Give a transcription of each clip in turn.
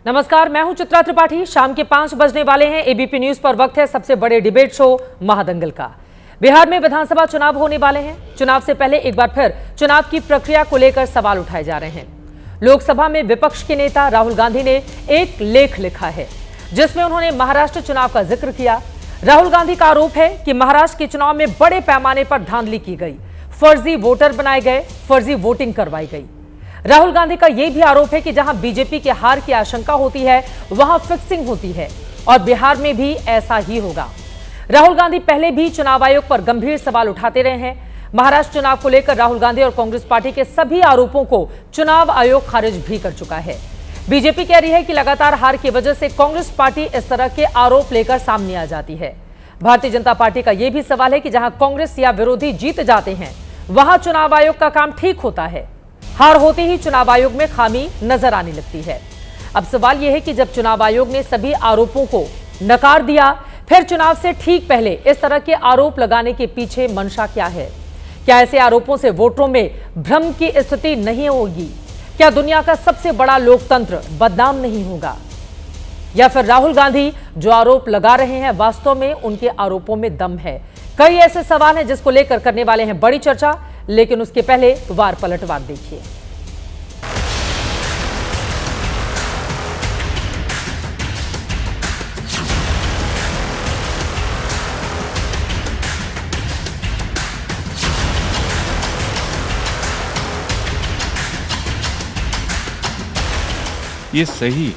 नमस्कार, मैं हूं चित्रा त्रिपाठी। शाम के 5 बजने वाले हैं। एबीपी न्यूज पर वक्त है सबसे बड़े डिबेट शो महादंगल का। बिहार में विधानसभा चुनाव होने वाले हैं। चुनाव से पहले एक बार फिर चुनाव की प्रक्रिया को लेकर सवाल उठाए जा रहे हैं। लोकसभा में विपक्ष के नेता राहुल गांधी ने एक लेख लिखा है जिसमें उन्होंने महाराष्ट्र चुनाव का जिक्र किया। राहुल गांधी का आरोप है कि महाराष्ट्र के चुनाव में बड़े पैमाने पर धांधली की गई, फर्जी वोटर बनाए गए, फर्जी वोटिंग करवाई गई। राहुल गांधी का यह भी आरोप है कि जहां बीजेपी के हार की आशंका होती है वहां फिक्सिंग होती है और बिहार में भी ऐसा ही होगा। राहुल गांधी पहले भी चुनाव आयोग पर गंभीर सवाल उठाते रहे हैं। महाराष्ट्र चुनाव को लेकर राहुल गांधी और कांग्रेस पार्टी के सभी आरोपों को चुनाव आयोग खारिज भी कर चुका है। बीजेपी कह रही है कि लगातार हार की वजह से कांग्रेस पार्टी इस तरह के आरोप लेकर सामने आ जाती है। भारतीय जनता पार्टी का यह भी सवाल है कि जहां कांग्रेस या विरोधी जीत जाते हैं वहां चुनाव आयोग का काम ठीक होता है, हार होते ही चुनाव आयोग में खामी नजर आने लगती है। अब सवाल यह है कि जब चुनाव आयोग ने सभी आरोपों को नकार दिया, फिर चुनाव से ठीक पहले इस तरह के आरोप लगाने के पीछे मंशा क्या है? क्या ऐसे आरोपों से वोटरों में भ्रम की स्थिति नहीं होगी? क्या दुनिया का सबसे बड़ा लोकतंत्र बदनाम नहीं होगा? या फिर राहुल गांधी जो आरोप लगा रहे हैं वास्तव में उनके आरोपों में दम है? कई ऐसे सवाल हैं जिसको लेकर करने वाले हैं बड़ी चर्चा, लेकिन उसके पहले वार पलटवार देखिए। ये सही है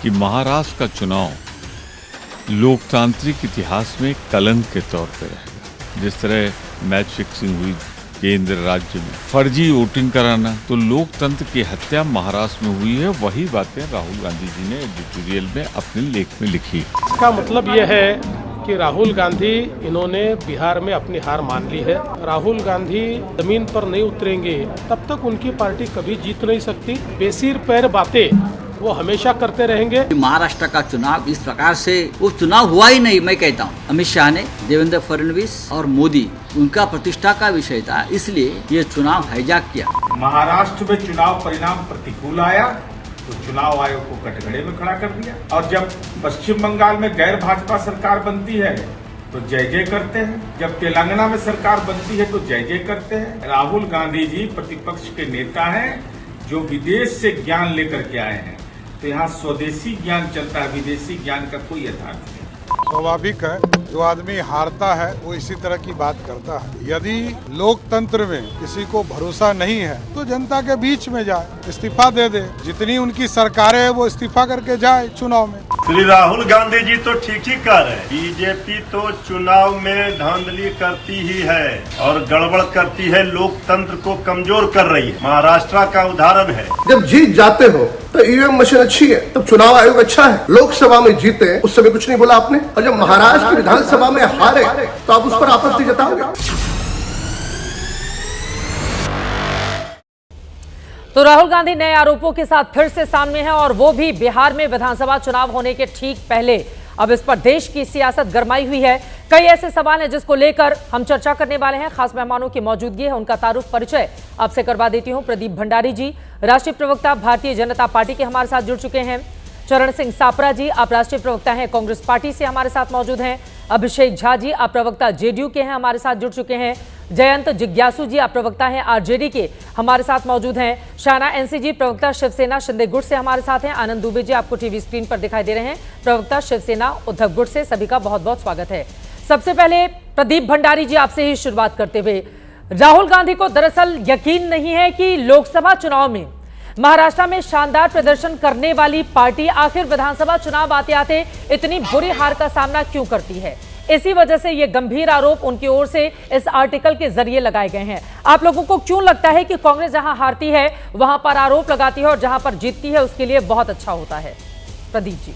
कि महाराष्ट्र का चुनाव लोकतांत्रिक इतिहास में कलंक के तौर पर रहेगा। जिस तरह मैच फिक्सिंग हुई केंद्र राज्य में, फर्जी वोटिंग कराना, तो लोकतंत्र की हत्या महाराष्ट्र में हुई है। वही बातें राहुल गांधी जी ने एडिटोरियल में अपने लेख में लिखी। इसका मतलब यह है कि राहुल गांधी इन्होंने बिहार में अपनी हार मान ली है। राहुल गांधी जमीन पर नहीं उतरेंगे तब तक उनकी पार्टी कभी जीत नहीं सकती। बेसिर पैर बातें वो हमेशा करते रहेंगे। महाराष्ट्र का चुनाव इस प्रकार से वो चुनाव हुआ ही नहीं। मैं कहता हूँ अमित शाह ने, देवेंद्र फडणवीस और मोदी, उनका प्रतिष्ठा का विषय था, इसलिए ये चुनाव हाईजैक किया। महाराष्ट्र में चुनाव परिणाम प्रतिकूल आया तो चुनाव आयोग को कटघरे में खड़ा कर दिया, और जब पश्चिम बंगाल में गैर भाजपा सरकार बनती है तो जय जय करते हैं, जब तेलंगाना में सरकार बनती है तो जय जय करते हैं। राहुल गांधी जी प्रतिपक्ष के नेता हैं जो विदेश से ज्ञान लेकर के आए हैं, तो यहाँ स्वदेशी ज्ञान चलता है, विदेशी ज्ञान का कोई यथार्थ नहीं। स्वाभाविक है, जो आदमी हारता है वो इसी तरह की बात करता है। यदि लोकतंत्र में किसी को भरोसा नहीं है तो जनता के बीच में जाए, इस्तीफा दे दे। जितनी उनकी सरकारें है वो इस्तीफा करके जाए चुनाव में। श्री राहुल गांधी जी तो ठीक ही कह रहे हैं। बीजेपी तो चुनाव में धांधली करती ही है और गड़बड़ करती है, लोकतंत्र को कमजोर कर रही है। महाराष्ट्र का उदाहरण है। जब जीत जाते हो तो ईवीएम मशीन अच्छी है, तब चुनाव आयोग अच्छा है। लोकसभा में जीते उस समय कुछ नहीं बोला आपने, और जब महाराष्ट्र की विधानसभा में हारे तो आप उस पर आपत्ति जताओगे। तो राहुल गांधी नए आरोपों के साथ फिर से सामने हैं, और वो भी बिहार में विधानसभा चुनाव होने के ठीक पहले। अब इस पर देश की सियासत गरमाई हुई है। कई ऐसे सवाल हैं जिसको लेकर हम चर्चा करने वाले हैं। खास मेहमानों की मौजूदगी है, उनका तारुफ परिचय आपसे करवा देती हूं। प्रदीप भंडारी जी, राष्ट्रीय प्रवक्ता भारतीय जनता पार्टी के हमारे साथ जुड़ चुके हैं। चरण सिंह सापरा जी, आप राष्ट्रीय प्रवक्ता हैं कांग्रेस पार्टी से, हमारे साथ मौजूद हैं। अभिषेक झा जी, आप प्रवक्ता जेडीयू के हैं, हमारे साथ जुड़ चुके हैं। जयंत जिज्ञासु जी, आप प्रवक्ता हैं आरजेडी के, हमारे साथ मौजूद हैं। शाना एनसी जी, प्रवक्ता शिवसेना शिंदे गुट से हमारे साथ हैं। आनंद दुबे जी, आपको टीवी स्क्रीन पर दिखाई दे रहे हैं, प्रवक्ता शिवसेना उद्धव गुट से। सभी का बहुत बहुत स्वागत है। सबसे पहले प्रदीप भंडारी जी, आपसे ही शुरुआत करते हुए, राहुल गांधी को दरअसल यकीन नहीं है कि लोकसभा चुनाव में महाराष्ट्र में शानदार प्रदर्शन करने वाली पार्टी आखिर विधानसभा चुनाव आते आते इतनी बुरी हार का सामना क्यों करती है। इसी वजह से ये गंभीर आरोप उनकी ओर से इस आर्टिकल के जरिए लगाए गए हैं। आप लोगों को क्यों लगता है कि कांग्रेस जहां हारती है वहां पर आरोप लगाती है और जहां पर जीतती है उसके लिए बहुत अच्छा होता है? प्रदीप जी।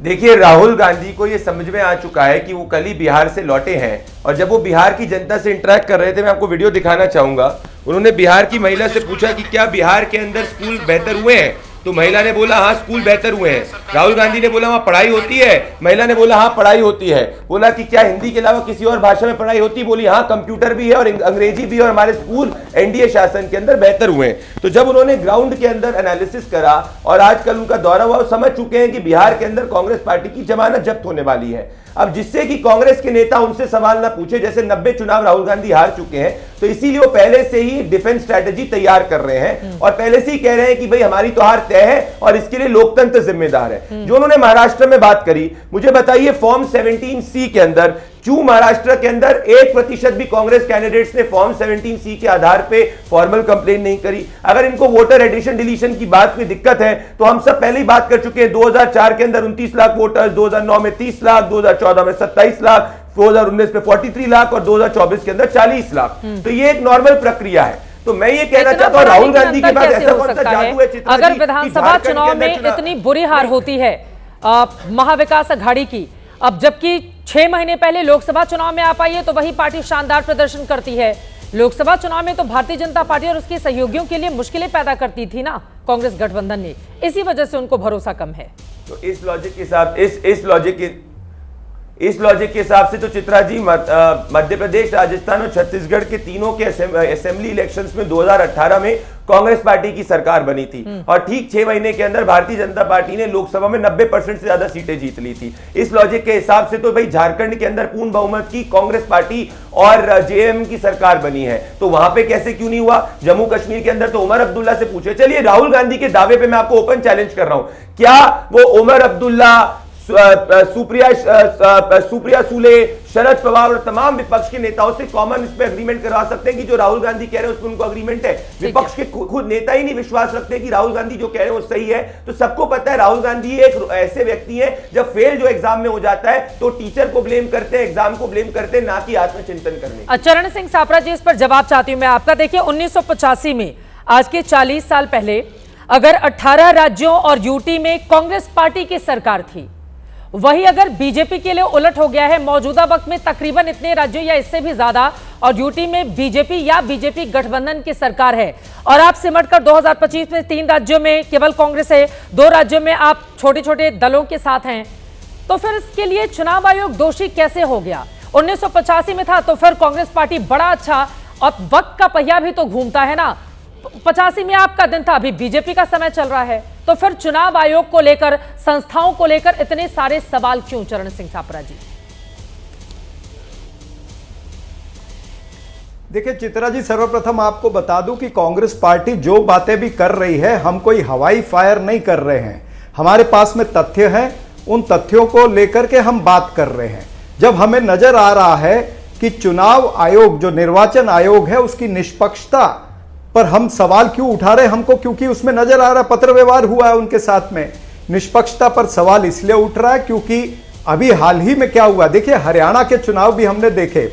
देखिए, राहुल गांधी को ये समझ में आ चुका है कि वो कल ही बिहार से लौटे हैं, और जब वो बिहार की जनता से इंटरेक्ट कर रहे थे, मैं आपको वीडियो दिखाना चाहूंगा। उन्होंने बिहार की महिला से पूछा कि क्या बिहार के अंदर स्कूल बेहतर हुए हैं, तो महिला ने बोला हाँ स्कूल बेहतर हुए हैं। राहुल गांधी ने बोला वहां पढ़ाई होती है, महिला ने बोला हाँ पढ़ाई होती है। बोला कि क्या हिंदी के अलावा किसी और भाषा में पढ़ाई होती, बोली हाँ कंप्यूटर भी है और अंग्रेजी भी है और हमारे स्कूल एनडीए शासन के अंदर बेहतर हुए हैं। तो जब उन्होंने ग्राउंड के अंदर एनालिसिस करा और आजकल उनका दौरा हुआ, समझ चुके हैं कि बिहार के अंदर कांग्रेस पार्टी की जमानत जब्त होने वाली है। अब जिससे कि कांग्रेस के नेता उनसे सवाल ना पूछे, जैसे 90 चुनाव राहुल गांधी हार चुके हैं, तो इसीलिए वो पहले से ही डिफेंस स्ट्रेटेजी तैयार कर रहे हैं और पहले से ही कह रहे हैं कि भाई हमारी तो हार तय है और इसके लिए लोकतंत्र जिम्मेदार है। जो उन्होंने महाराष्ट्र में बात करी, मुझे बताइए फॉर्म 17C के अंदर क्यों महाराष्ट्र के अंदर 1% भी कांग्रेस कैंडिडेट्स ने फॉर्म 17C के आधार पे फॉर्मल कंप्लेन नहीं करी? अगर इनको वोटर एडिशन डिलीशन की बात में दिक्कत है तो हम सब पहले ही बात कर चुके हैं। 2004 के अंदर 29 लाख वोटर्स, 2009 में 30 लाख, 2014 में 27 लाख, 2019 में 43 लाख और 2024 के अंदर 40 लाख। तो ये एक नॉर्मल प्रक्रिया है। तो मैं ये कहना चाहता हूं राहुल गांधी के बाद ऐसा कौन सा जादू है चित्रा जी, अगर विधानसभा चुनाव में इतनी बुरी हार होती है महाविकास अघाड़ी की, अब जबकि 6 महीने पहले लोकसभा चुनाव में आ पाई है तो वही पार्टी शानदार प्रदर्शन करती है। लोकसभा चुनाव में तो भारतीय जनता पार्टी और उसके सहयोगियों के लिए मुश्किलें पैदा करती थी ना कांग्रेस गठबंधन ने, इसी वजह से उनको भरोसा कम है। तो इस लॉजिक के साथ इस लॉजिक के हिसाब से तो चित्रा जी मध्य प्रदेश, राजस्थान और छत्तीसगढ़ के तीनों के असेंबली इलेक्शंस में 2018 में कांग्रेस पार्टी की सरकार बनी थी और ठीक 6 महीने के अंदर भारतीय जनता पार्टी ने लोकसभा में 90% से ज्यादा सीटें जीत ली थी। इस लॉजिक के हिसाब से तो भाई झारखंड के अंदर पूर्ण बहुमत की कांग्रेस पार्टी और जेएम की सरकार बनी है, तो वहां पे कैसे क्यों नहीं हुआ? जम्मू कश्मीर के अंदर तो उमर अब्दुल्ला से पूछे। चलिए राहुल गांधी के दावे पे मैं आपको ओपन चैलेंज कर रहा हूं, क्या वो उमर अब्दुल्ला, सुप्रिया सुले, शरद पवार और तमाम विपक्ष के नेताओं से कॉमन इस पे अग्रीमेंट करवा सकते हैं कि जो राहुल गांधी कह रहे हैं उस पर उनको अग्रीमेंट है? विपक्ष के खुद नेता ही नहीं विश्वास रखते कि राहुल गांधी जो कह रहे हैं वो सही है। तो सबको पता है राहुल गांधी एक ऐसे व्यक्ति है जब फेल जो एग्जाम में हो जाता है तो टीचर को ब्लेम करते हैं, एग्जाम को ब्लेम करते हैं, ना कि आत्मचिंतन करने। चरण सिंह सापरा जी, इस पर जवाब चाहती हूं मैं आपका। देखिए 1985 में, आज के 40 साल पहले, अगर 18 राज्यों और यूटी में कांग्रेस पार्टी की सरकार थी, वही अगर बीजेपी के लिए उलट हो गया है, मौजूदा वक्त में तकरीबन इतने राज्यों या इससे भी ज्यादा और यूटी में बीजेपी या बीजेपी गठबंधन की सरकार है और आप सिमटकर 2025 में 3 राज्यों में केवल कांग्रेस है, 2 राज्यों में आप छोटे छोटे दलों के साथ हैं, तो फिर इसके लिए चुनाव आयोग दोषी कैसे हो गया? 1985 में था तो फिर कांग्रेस पार्टी बड़ा अच्छा, और वक्त का पहिया भी तो घूमता है ना। 85 में आपका दिन था, अभी बीजेपी का समय चल रहा है, तो फिर चुनाव आयोग को लेकर, संस्थाओं को लेकर इतने सारे सवाल क्यों? चरण सिंह सापरा जी। देखिए चित्रा जी, सर्वप्रथम आपको बता दूं कि कांग्रेस पार्टी जो बातें भी कर रही है, हम कोई हवाई फायर नहीं कर रहे हैं। हमारे पास में तथ्य हैं, उन तथ्यों को लेकर के हम बात कर रहे हैं। जब हमें नजर आ रहा है कि चुनाव आयोग, जो निर्वाचन आयोग है, उसकी निष्पक्षता पर हम सवाल क्यों उठा रहे हैं हमको, क्योंकि उसमें नजर आ रहा है पत्र व्यवहार हुआ है उनके साथ में। निष्पक्षता पर सवाल इसलिए उठ रहा है क्योंकि अभी हाल ही में क्या हुआ, देखिए हरियाणा के चुनाव भी हमने देखे,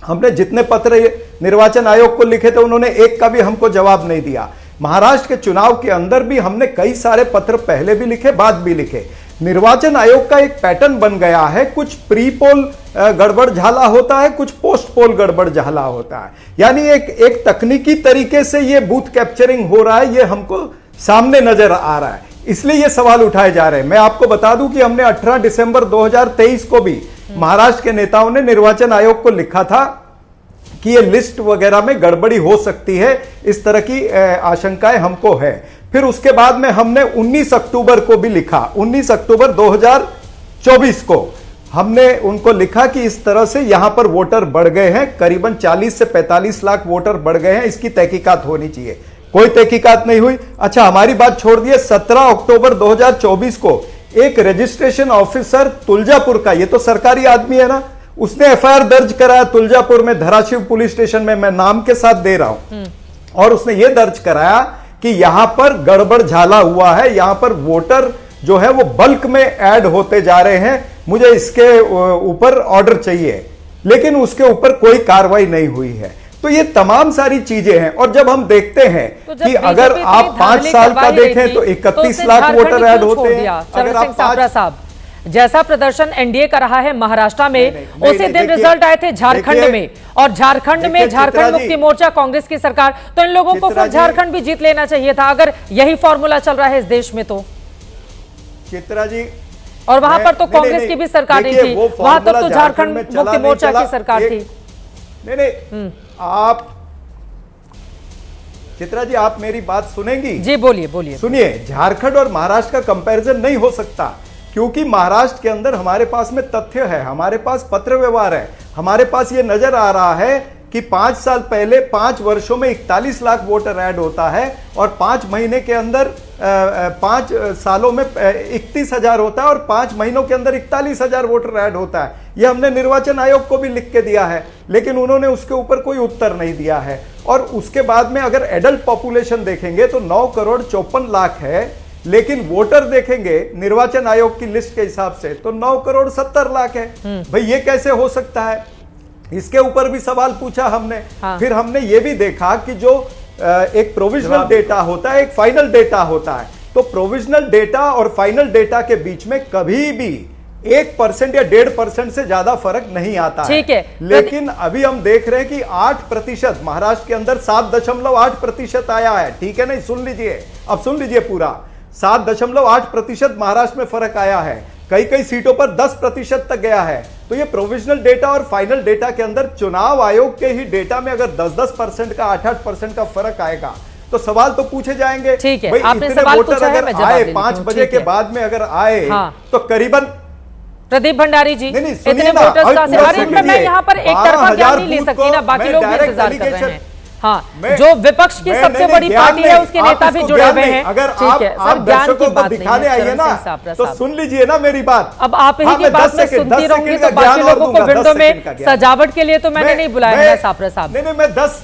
हमने जितने पत्र निर्वाचन आयोग को लिखे थे उन्होंने एक का भी हमको जवाब नहीं दिया। महाराष्ट्र के चुनाव के अंदर भी हमने कई सारे पत्र पहले भी लिखे, बाद भी लिखे। निर्वाचन आयोग का एक पैटर्न बन गया है, कुछ प्री पोल गड़बड़ झाला होता है, कुछ पोस्ट पोल गड़बड़ झाला होता है। यानी एक तकनीकी तरीके से ये बूथ कैप्चरिंग हो रहा है, ये हमको सामने नजर आ रहा है, इसलिए ये सवाल उठाए जा रहे हैं। मैं आपको बता दूं कि हमने 18 दिसंबर 2023 को भी महाराष्ट्र के नेताओं ने निर्वाचन आयोग को लिखा था कि ये लिस्ट वगैरह में गड़बड़ी हो सकती है, इस तरह की आशंकाएं हमको है। फिर उसके बाद में हमने 19 अक्टूबर को भी लिखा, 19 अक्टूबर 2024 को हमने उनको लिखा कि इस तरह से यहां पर वोटर बढ़ गए हैं, करीबन 40 से 45 लाख वोटर बढ़ गए हैं, इसकी तहकीकात होनी चाहिए। कोई तहकीकात नहीं हुई। अच्छा, हमारी बात छोड़ दिए, 17 अक्टूबर 2024 को एक रजिस्ट्रेशन ऑफिसर तुलजापुर का, ये तो सरकारी आदमी है ना, उसने एफआईआर दर्ज कराया तुलजापुर में, धराशिव पुलिस स्टेशन में, मैं नाम के साथ दे रहा हूं, और उसने यह दर्ज कराया कि यहां पर गड़बड़ झाला हुआ है, यहां पर वोटर जो है वो बल्क में ऐड होते जा रहे हैं, मुझे इसके ऊपर ऑर्डर चाहिए, लेकिन उसके ऊपर कोई कार्रवाई नहीं हुई है। तो ये तमाम सारी चीजें हैं। और जब हम देखते हैं तो कि अगर आप 5 साल का देखें तो 31 लाख वोटर ऐड होते हैं। चरण सिंह सापरा साहब, जैसा प्रदर्शन एनडीए का रहा है महाराष्ट्र में, नहीं, उसी दिन देखिए, रिजल्ट आए थे झारखंड देखिए, में, और झारखंड में देखिए, झारखंड चित्रा मुक्ति जी, मोर्चा कांग्रेस की सरकार, तो इन लोगों को चित्रा फिर जी, झारखंड भी जीत लेना चाहिए था अगर यही फॉर्मूला चल रहा है इस देश में। तो चित्रा जी, और वहां पर तो नहीं, कांग्रेस नहीं, की भी सरकार नहीं देखिए, थी, वो वहां तक फॉर्मूला तो झारखंड में झारखंड चला मुक्ति नहीं मोर्चा चला, की सरकार थी। नहीं, आप चित्रा जी, आप मेरी बात सुनेंगी? जी बोलिए बोलिए। सुनिए, झारखंड और महाराष्ट्र का कंपैरिजन नहीं हो सकता, क्योंकि महाराष्ट्र के अंदर हमारे पास में तथ्य है, हमारे पास पत्र व्यवहार है, हमारे पास ये नजर आ रहा है कि 5 साल पहले 5 वर्षों में 41 लाख वोटर ऐड होता है और 5 महीने के अंदर 5 सालों में 31,000 होता है और 5 महीनों के अंदर 41,000 वोटर ऐड होता है। ये हमने निर्वाचन आयोग को भी लिख के दिया है, लेकिन उन्होंने उसके ऊपर कोई उत्तर नहीं दिया है। और उसके बाद में अगर एडल्ट पॉपुलेशन देखेंगे तो 9 करोड़ 54 लाख है, लेकिन वोटर देखेंगे निर्वाचन आयोग की लिस्ट के हिसाब से तो 9 करोड़ 70 लाख है। भाई ये कैसे हो सकता है? इसके ऊपर भी सवाल पूछा हमने। हाँ। फिर फिर हमने ये भी देखा कि जो एक प्रोविजनल डेटा होता है, एक फाइनल डेटा होता है, तो प्रोविजनल डेटा और फाइनल डेटा के बीच में कभी भी 1% या 1.5% से ज्यादा फर्क नहीं आता है। ठीक है, लेकिन अभी हम देख रहे हैं कि 8% महाराष्ट्र के अंदर 7.8% आया है। ठीक है, नहीं सुन लीजिए, अब सुन लीजिए पूरा, 7.8% महाराष्ट्र में फर्क आया है, कई कई सीटों पर 10% तक गया है। तो ये प्रोविजनल डेटा और फाइनल डेटा के अंदर चुनाव आयोग के ही डेटा में अगर 10% का 8% का फर्क आएगा तो सवाल तो पूछे जाएंगे। ठीक है, भाई आपने इतने सवाल वोटर पूछा है, अगर मैं जवाब आए दे देती 5 हूं। बजे ठीक के है। बाद में अगर आए हाँ। तो करीबन प्रदीप भंडारी जी, नहीं, सुनिए इतने ना, वोटर्स अभी कहां से? पूरा अरे सुन मैं लीजिए। यहाँ पर एक तरफा ज्ञान नहीं ले 12,000 सकती ना, बाकी मैं लोग भी डायरेक्ट इंतजार कर रहे एलिगेशन- हैं। हाँ, मैं- जो विपक्ष की मैं- सबसे नहीं, बड़ी ज्ञान पार्टी है नहीं, उसके आप नेता भी इसको जुड़े ज्ञान हुए नहीं, हैं। अगर ठीक है आप सर, ज्ञान की दर्शकों को बात नहीं दिखाने है, आइए चरण ना सिंह सापरा तो साहब। सुन लीजिए ना मेरी बात। अब आप ही हाँ, की मैं बात 10 में सेकंड, सुनती 10 रहूंगी सेकंड तो का बाकी ज्ञान और लोगों को दूंगा, 10 विंडो में सेकंड का ज्ञान। सजावट के लिए तो मैंने नहीं बुलाया है सापरा साहब। नहीं, मैं 10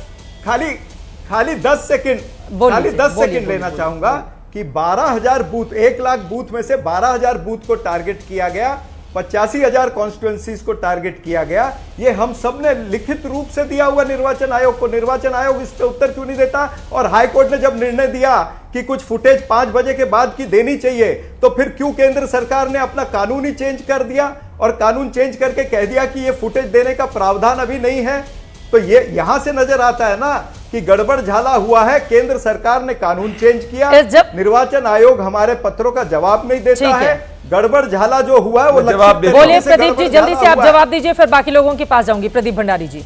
खाली 10 सेकंड बोलिए, खाली 10 बोलिए, सेकंड बोलिए, लेना बोलिए। चाहूंगा कि 12,000 बूथ, 1 लाख बूथ में से 12,000 बूथ को टारगेट किया गया, 85,000 कॉन्स्टिट्यूएंसीज को टारगेट किया गया। ये हम सब ने लिखित रूप से दिया हुआ निर्वाचन आयोग को। निर्वाचन आयोग इस पे उत्तर क्यों नहीं देता? और हाई कोर्ट ने जब निर्णय दिया कि कुछ फुटेज 5 बजे के बाद की देनी चाहिए, तो फिर क्यों केंद्र सरकार ने अपना कानून ही चेंज कर दिया और कानून चेंज करके कह दिया कि ये फुटेज देने का प्रावधान अभी नहीं है? तो ये यहां से नजर आता है ना कि गड़बड़ झाला हुआ है। केंद्र सरकार ने कानून चेंज किया, निर्वाचन आयोग हमारे पत्रों का जवाब नहीं देता है। गड़बड़ झाला जो हुआ है वो जवाब दे। बोलिए प्रदीप जी, जल्दी से आप जवाब दीजिए, फिर बाकी लोगों के पास जाऊंगी। प्रदीप भंडारी जी।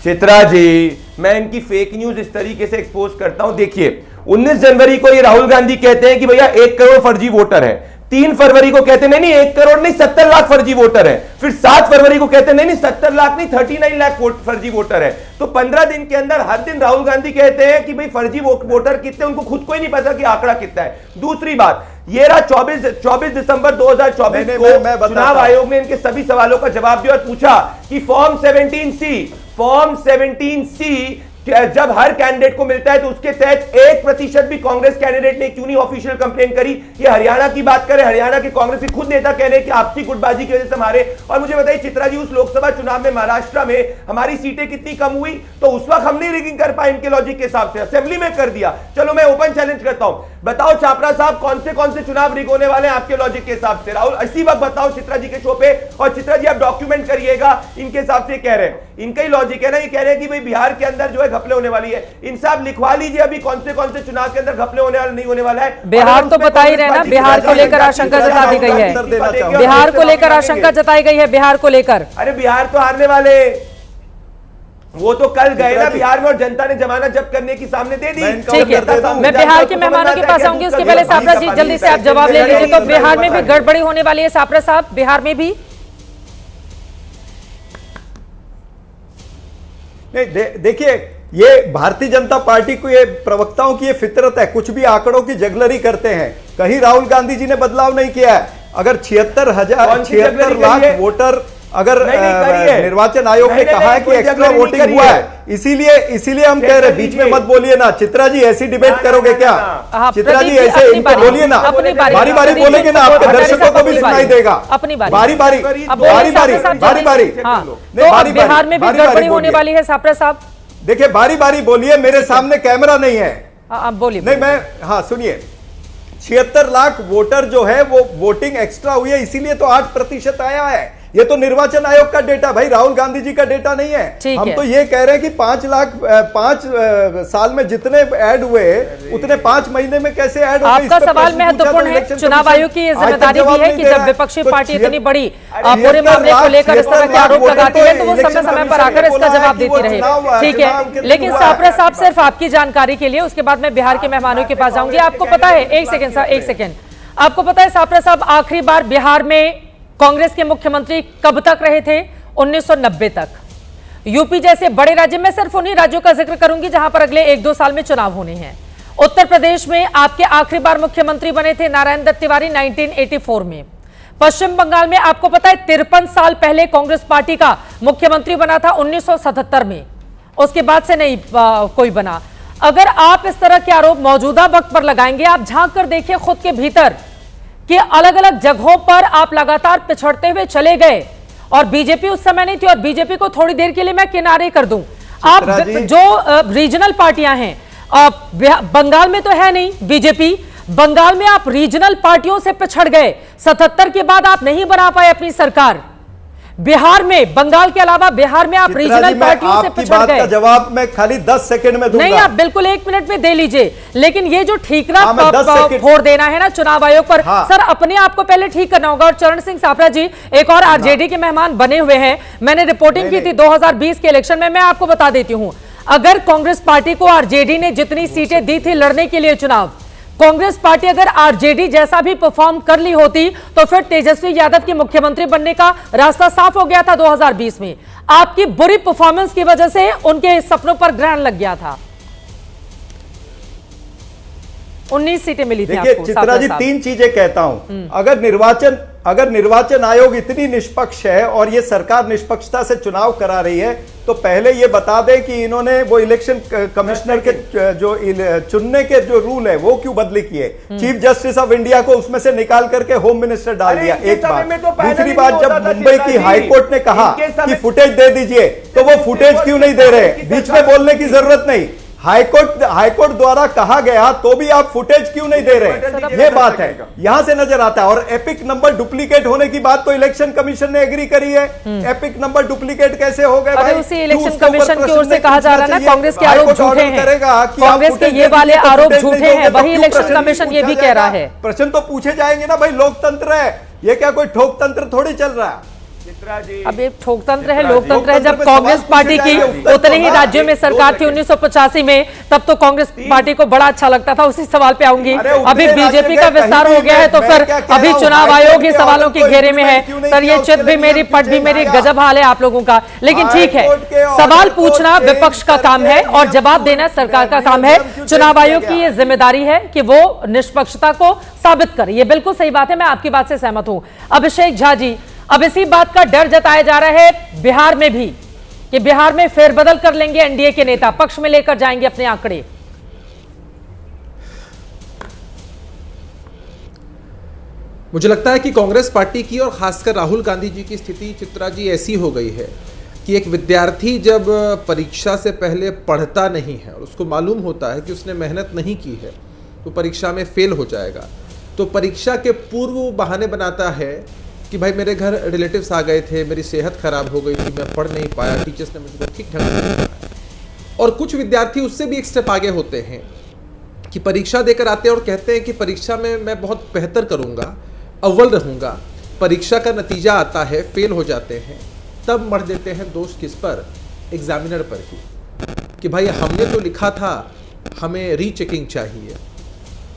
चित्रा जी, मैं इनकी फेक न्यूज इस तरीके से एक्सपोज करता हूं। देखिए, 19 जनवरी को ये राहुल गांधी कहते हैं कि भैया 1 करोड़ फर्जी वोटर है। 3 फरवरी को कहते नहीं 1 करोड़ नहीं 70 लाख फर्जी वोटर है। फिर 7 फरवरी को कहते नहीं 70 लाख नहीं 39 लाख फर्जी वोटर है। तो 15 दिन के अंदर हर दिन राहुल गांधी कहते हैं कि भाई फर्जी वोटर कितने, उनको खुद को ही नहीं पता कि आंकड़ा कितना है। दूसरी बात, ये रहा 24 दिसंबर 2024 को चुनाव आयोग ने इनके सभी सवालों का जवाब दिया और पूछा कि फॉर्म 17C जब हर कैंडिडेट को मिलता है तो उसके तहत 1% भी कांग्रेस कैंडिडेट ने क्यों नहीं ऑफिशियल कंप्लेन करी। ये हरियाणा की बात करें, हरियाणा के कांग्रेस के खुद नेता कह रहे हैं कि आपसी गुटबाजी की वजह से हमारे। और मुझे बताइए चित्रा जी, उस लोकसभा चुनाव में महाराष्ट्र में हमारी सीटें कितनी कम हुई? तो उस वक्त हम नहीं रिगिंग कर पाए इनके लॉजिक के हिसाब से, असेंबली में कर दिया। चलो मैं ओपन चैलेंज करता हूं, बताओ छापरा साहब कौन से चुनाव रिग होने वाले हैं आपके लॉजिक के हिसाब से? राहुल इसी वक्त बताओ चित्रा जी के शो पे, और चित्रा जी आप डॉक्यूमेंट करिएगा। इनके हिसाब से कह रहे हैं, इनका ही लॉजिक है ना, ये कह रहे हैं कि भाई बिहार के अंदर जो है घपले होने वाली है। इंसाफ लिखवा लीजिए अभी कौन से चुनाव के अंदर घपले होने वाले नहीं होने वाला है। बिहार तो बता ही रहे ना, बिहार को लेकर आशंका जता दी गई है। बिहार को लेकर आशंका जताई गई है, बिहार को लेकर। अरे बिहार तो हारने वाले, वो तो कल गए ना बिहार में और जनता ने जमानत जब्त करने की सामने दे दी। ठीक है, मैं बिहार के मेहमानों के पास आऊंगी, उसके पहले सापरा जी जल्दी से आप जवाब ले लीजिए। तो बिहार में भी गड़बड़ी होने वाली है सापरा साहब, बिहार में भी? नहीं, देखिए, ये भारतीय जनता पार्टी को, ये प्रवक्ताओं की ये फितरत है, कुछ भी आंकड़ों की जगलरी करते हैं। कहीं राहुल गांधी जी ने बदलाव नहीं किया है। अगर 76 लाख वोटर अगर निर्वाचन आयोग ने कहा है कि एक्स्ट्रा वोटिंग हुआ है, इसीलिए हम कह रहे हैं, बीच में मत बोलिए ना। चित्रा जी ऐसी डिबेट करोगे क्या? चित्रा जी ऐसे इनको बोलिए ना, बारी बारी बोलेंगे ना, आपके दर्शकों को भी सुनाई देगा। अपनी बारी बारी बिहार में भी गड़बड़ी होने वाली है सापरा साहब। देखिए, बारी बारी बोलिए, मेरे सामने कैमरा नहीं है। आप बोलिए। नहीं, मैं, हाँ सुनिए, 76 लाख वोटर जो है वो वोटिंग एक्स्ट्रा हुई है, इसीलिए तो 8% आया है। ये तो निर्वाचन आयोग का डेटा भाई, राहुल गांधी जी का डेटा नहीं है। हम तो ये कह रहे हैं कि 5 साल में जितने ऐड हुए उतने 5 महीने में कैसे ऐड हुए। आपका सवाल महत्वपूर्ण है। चुनाव आयोग की ये जिम्मेदारी भी है कि जब विपक्षी पार्टी इतनी बड़ी पूरे मामले को लेकर इस तरह के आरोप लगाती है तो वो समय समय पर आकर इसका जवाब देती रहे। ठीक है, लेकिन सापरा साहब सिर्फ आपकी जानकारी के लिए, उसके बाद मैं बिहार के मेहमानों के पास जाऊंगी। आपको पता है, एक सेकेंड, आपको पता है सापरा साहब आखिरी बार बिहार में कांग्रेस के मुख्यमंत्री कब तक रहे थे? 1990 तक। यूपी जैसे बड़े राज्य में सिर्फ उन्हीं राज्यों का जिक्र करूंगी जहां पर अगले 1-2 साल में चुनाव होने हैं। उत्तर प्रदेश में आपके आखिरी बार मुख्यमंत्री बने थे नारायण दत्त तिवारी 1984 में। पश्चिम बंगाल में आपको पता है 53 साल पहले कांग्रेस पार्टी का मुख्यमंत्री बना था 1977 में, उसके बाद से नहीं कोई बना। अगर आप इस तरह के आरोप मौजूदा वक्त पर लगाएंगे, आप झांक कर देखिए खुद के भीतर कि अलग अलग जगहों पर आप लगातार पिछड़ते हुए चले गए और बीजेपी उस समय नहीं थी। और बीजेपी को थोड़ी देर के लिए मैं किनारे कर दूं, आप जो रीजनल पार्टियां हैं, बंगाल में तो है नहीं बीजेपी, बंगाल में आप रीजनल पार्टियों से पिछड़ गए। 77 के बाद आप नहीं बना पाए अपनी सरकार। बिहार में, बंगाल के अलावा बिहार में आप रीजनल पार्टियों से पिछड़ गए। जवाब मैं खाली 10 सेकंड में दूंगा। नहीं, आप बिल्कुल 1 मिनट में दे लीजिए, लेकिन ये जो ठीकरा फोड़ देना है ना चुनाव आयोग पर, सर अपने आप को पहले ठीक करना होगा। और चरण सिंह सापरा जी एक और आरजेडी के मेहमान बने हुए हैं, मैंने रिपोर्टिंग की थी 2020 के इलेक्शन में। मैं आपको बता देती हूं, अगर कांग्रेस पार्टी को आरजेडी ने जितनी सीटें दी थी लड़ने के लिए चुनाव, कांग्रेस पार्टी अगर आरजेडी जैसा भी परफॉर्म कर ली होती तो फिर तेजस्वी यादव के मुख्यमंत्री बनने का रास्ता साफ हो गया था 2020 में। आपकी बुरी परफॉर्मेंस की वजह से उनके सपनों पर ग्रहण लग गया था। 19 सीटें मिली थी आपको। चित्रा जी, 3 चीजें कहता हूं। अगर निर्वाचन आयोग इतनी निष्पक्ष है और ये सरकार निष्पक्षता से चुनाव करा रही है तो पहले ये बता दें कि इन्होंने वो इलेक्शन कमिश्नर के जो चुनने के जो रूल है वो क्यों बदली किए। चीफ जस्टिस ऑफ इंडिया को उसमें से निकाल करके होम मिनिस्टर डाल दिया, एक बात। दूसरी बात, जब मुंबई की हाईकोर्ट ने कहा कि फुटेज दे दीजिए तो वो फुटेज क्यों नहीं दे रहे? बीच में बोलने की जरूरत नहीं। हाईकोर्ट द्वारा कहा गया तो भी आप फुटेज क्यों नहीं दे रहे? ये बात है, यहां से नजर आता है। और एपिक नंबर डुप्लीकेट होने की बात तो इलेक्शन कमीशन ने एग्री करी है। एपिक नंबर डुप्लीकेट कैसे हो गए भाई? उसी इलेक्शन कमीशन की ओर से कहा जा रहा है ना कांग्रेस के आरोप झूठे हैं, कांग्रेस के ये वाले आरोप झूठे हैं, वही इलेक्शन कमीशन ये भी कह रहा है। प्रश्न तो पूछे जाएंगे ना भाई, लोकतंत्र है, ये क्या कोई ठोकतंत्र थोड़ी चल रहा है? अब ये ठोकतंत्र है, लोकतंत्र है। जब कांग्रेस पार्टी की उतने ही राज्यों में सरकार थी 1985 में, तब तो कांग्रेस पार्टी को बड़ा अच्छा लगता था। उसी सवाल पे आऊंगी। अभी बीजेपी का विस्तार हो गया है तो फिर अभी चुनाव आयोग ही सवालों के घेरे में है। सर ये चित भी मेरी, पट भी मेरी, गजब हाल है आप लोगों का। लेकिन ठीक है, सवाल पूछना विपक्ष का काम है और जवाब देना सरकार का काम है। चुनाव आयोग की ये जिम्मेदारी है कि वो निष्पक्षता को साबित करे। ये बिल्कुल सही बात है, मैं आपकी बात से सहमत हूं। अभिषेक झा जी, अब इसी बात का डर जताया जा रहा है बिहार में भी कि बिहार में फेरबदल कर लेंगे एनडीए के नेता, पक्ष में लेकर जाएंगे अपने आंकड़े। मुझे लगता है कि कांग्रेस पार्टी की और खासकर राहुल गांधी जी की स्थिति, चित्रा जी, ऐसी हो गई है कि एक विद्यार्थी जब परीक्षा से पहले पढ़ता नहीं है और उसको मालूम होता है कि उसने मेहनत नहीं की है तो परीक्षा में फेल हो जाएगा, तो परीक्षा के पूर्व वो बहाने बनाता है कि भाई मेरे घर रिलेटिव्स आ गए थे, मेरी सेहत खराब हो गई थी, मैं पढ़ नहीं पाया, टीचर्स ने मुझे ठीक ढंग से नहीं पढ़ाया। और कुछ विद्यार्थी उससे भी एक स्टेप आगे होते हैं कि परीक्षा देकर आते हैं और कहते हैं कि परीक्षा में मैं बहुत बेहतर करूंगा, अव्वल रहूंगा। परीक्षा का नतीजा आता है, फेल हो जाते हैं, तब मर देते हैं दोष किस पर? एग्जामिनर पर ही, कि भाई हमने तो लिखा था, हमें रीचेकिंग चाहिए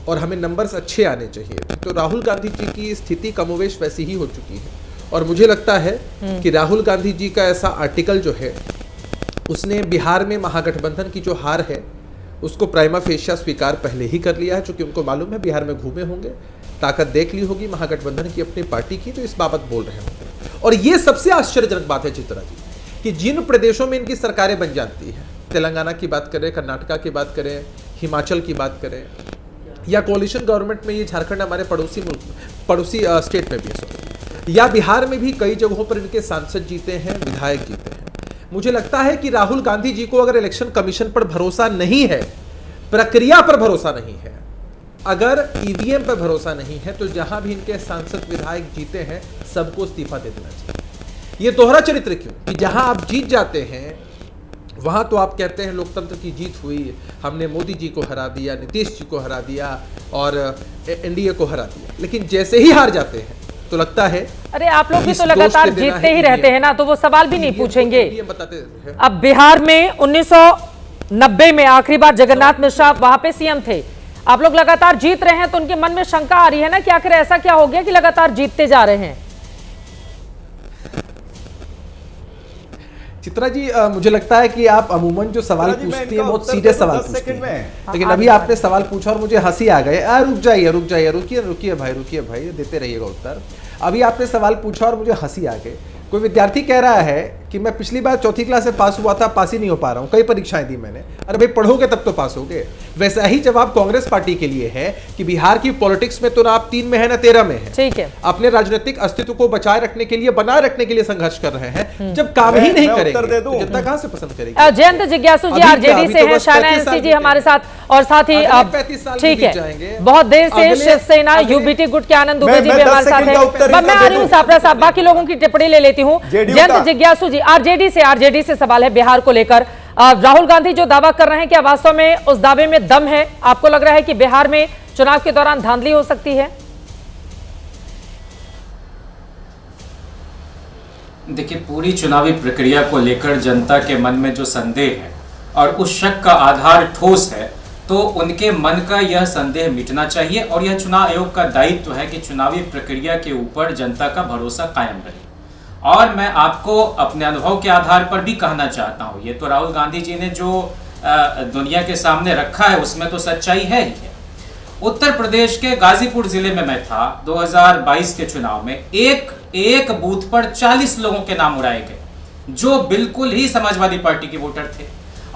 और हमें नंबर्स अच्छे आने चाहिए। तो राहुल गांधी जी की स्थिति कमोवेश वैसी ही हो चुकी है। और मुझे लगता है कि राहुल गांधी जी का ऐसा आर्टिकल जो है, उसने बिहार में महागठबंधन की जो हार है उसको प्राइमा फेशिया स्वीकार पहले ही कर लिया है, चूंकि उनको मालूम है बिहार में घूमे होंगे, ताकत देख ली होगी महागठबंधन की अपनी पार्टी की, तो इस बाबत बोल रहे होंगे। और ये सबसे आश्चर्यजनक बात है चित्रा जी कि जिन प्रदेशों में इनकी सरकारें बन जाती हैं, तेलंगाना की बात करें, कर्नाटका की बात करें, हिमाचल की बात करें, या कोalition गवर्नमेंट में ये झारखंड हमारे पड़ोसी स्टेट में भी है, या बिहार में भी कई जगहों पर इनके सांसद जीते हैं, विधायक जीते हैं। मुझे लगता है कि राहुल गांधी जी को अगर इलेक्शन कमीशन पर भरोसा नहीं है, प्रक्रिया पर भरोसा नहीं है, अगर ईवीएम पर भरोसा नहीं है तो जहां भी इनके सांसद विधायक जीते हैं सबको इस्तीफा दे देना चाहिए। ये दोहरा चरित्र क्यों कि जहां आप जीत जाते हैं वहां तो आप कहते हैं लोकतंत्र की जीत हुई, हमने मोदी जी को हरा दिया, नीतीश जी को हरा दिया और एनडीए को हरा दिया, लेकिन जैसे ही हार जाते हैं तो लगता है अरे आप लोग भी तो लगातार जीतते ही रहते हैं ना, तो वो सवाल भी नहीं पूछेंगे। अब बिहार में 1990 में आखिरी बार जगन्नाथ मिश्रा वहां पे सीएम थे, आप लोग लगातार जीत रहे हैं तो उनके मन में शंका आ रही है ना कि आखिर ऐसा क्या हो गया कि लगातार जीतते जा रहे हैं। चित्रा जी, मुझे लगता है कि आप अमूमन जो सवाल पूछती हैं बहुत सीधे सवाल पूछती हैं, लेकिन अभी आपने सवाल पूछा और मुझे हंसी आ गई। रुकिए भाई, देते रहिएगा उत्तर। अभी आपने सवाल पूछा और मुझे हंसी आ गई। कोई विद्यार्थी कह रहा है कि मैं पिछली बार चौथी क्लास से पास हुआ था, पास ही नहीं हो पा रहा हूं, कई परीक्षाएं दी मैंने। अरे भाई पढ़ोगे तब तो पास होगे। वैसा ही जवाब कांग्रेस पार्टी के लिए है कि बिहार की पॉलिटिक्स में तो ना आप 3 में है ना 13 में है। ठीक है, अपने राजनीतिक अस्तित्व को बचाए रखने के लिए, बनाए रखने के लिए संघर्ष कर रहे हैं। जब काम ही नहीं करेंगे तो जनता कहां से पसंद करेगी। जयंत जिज्ञासु जी आरजेडी से हैं, शायना एनसी जी हमारे साथ, और साथ ही ठीक है बहुत देर से शिवसेना यूबीटी गुट के आनंद दुबे जी भी हमारे साथ हैं। मैं आ रही हूँ सापरा साहब, बाकी लोगों की टिप्पणी ले लेती हूँ। जयंत जिज्ञासु जी आरजेडी से सवाल है बिहार को लेकर। राहुल गांधी जो दावा कर रहे हैं, क्या वास्तव में उस दावे में दम है? आपको लग रहा है कि बिहार में चुनाव के दौरान धांधली हो सकती है? देखिए, पूरी चुनावी प्रक्रिया को लेकर जनता के मन में जो संदेह है और उस शक का आधार ठोस है, तो उनके मन का यह संदेह मिटना चाहिए और यह चुनाव आयोग का दायित्व है कि चुनावी प्रक्रिया के ऊपर जनता का भरोसा कायम रहे। और मैं आपको अपने अनुभव के आधार पर भी कहना चाहता हूँ, ये तो राहुल गांधी जी ने जो दुनिया के सामने रखा है उसमें तो सच्चाई है ही है। उत्तर प्रदेश के गाजीपुर जिले में मैं था 2022 के चुनाव में, एक बूथ पर 40 लोगों के नाम उड़ाए गए जो बिल्कुल ही समाजवादी पार्टी के वोटर थे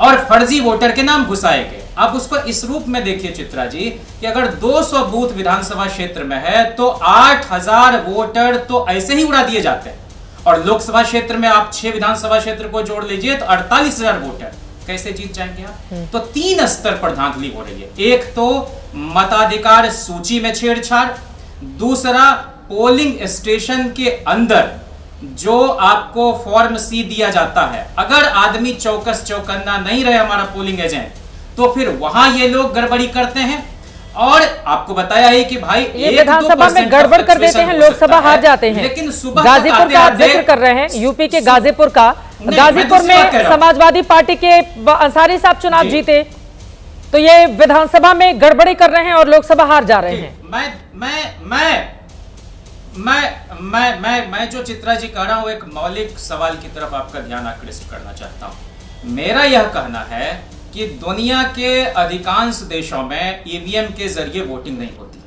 और फर्जी वोटर के नाम घुसाए गए। आप उसको इस रूप में देखिए चित्रा जी कि अगर 200 बूथ विधानसभा क्षेत्र में है तो 8000 वोटर तो ऐसे ही उड़ा दिए जाते हैं, और लोकसभा क्षेत्र में आप 6 विधानसभा क्षेत्र को जोड़ लीजिए तो 48,000 वोटर कैसे जीत जाएंगे आप? तो 3 स्तर पर धांधली हो रही है। एक तो मताधिकार सूची में छेड़छाड़, दूसरा पोलिंग स्टेशन के अंदर जो आपको फॉर्म सी दिया जाता है, अगर आदमी चौकस चौकन्ना नहीं रहे हमारा पोलिंग एजेंट, तो फिर वहां ये लोग गड़बड़ी करते हैं। और आपको बताया है कि भाई ये विधानसभा में गड़बड़ कर देते हैं, लोकसभा हार जाते हैं। लेकिन सुबह गाजीपुर का जिक्र कर रहे हैं, यूपी के गाजीपुर का। गाजीपुर में समाजवादी पार्टी के अंसारी साहब चुनाव जीते, तो ये विधानसभा में गड़बड़ी कर रहे हैं और लोकसभा हार जा रहे हैं। मैं जो चित्रा जी कह रहा हूं, एक मौलिक सवाल की तरफ आपका ध्यान आकृष्ट करना चाहता हूं। मेरा यह कहना है कि दुनिया के अधिकांश देशों में ईवीएम के जरिए वोटिंग नहीं होती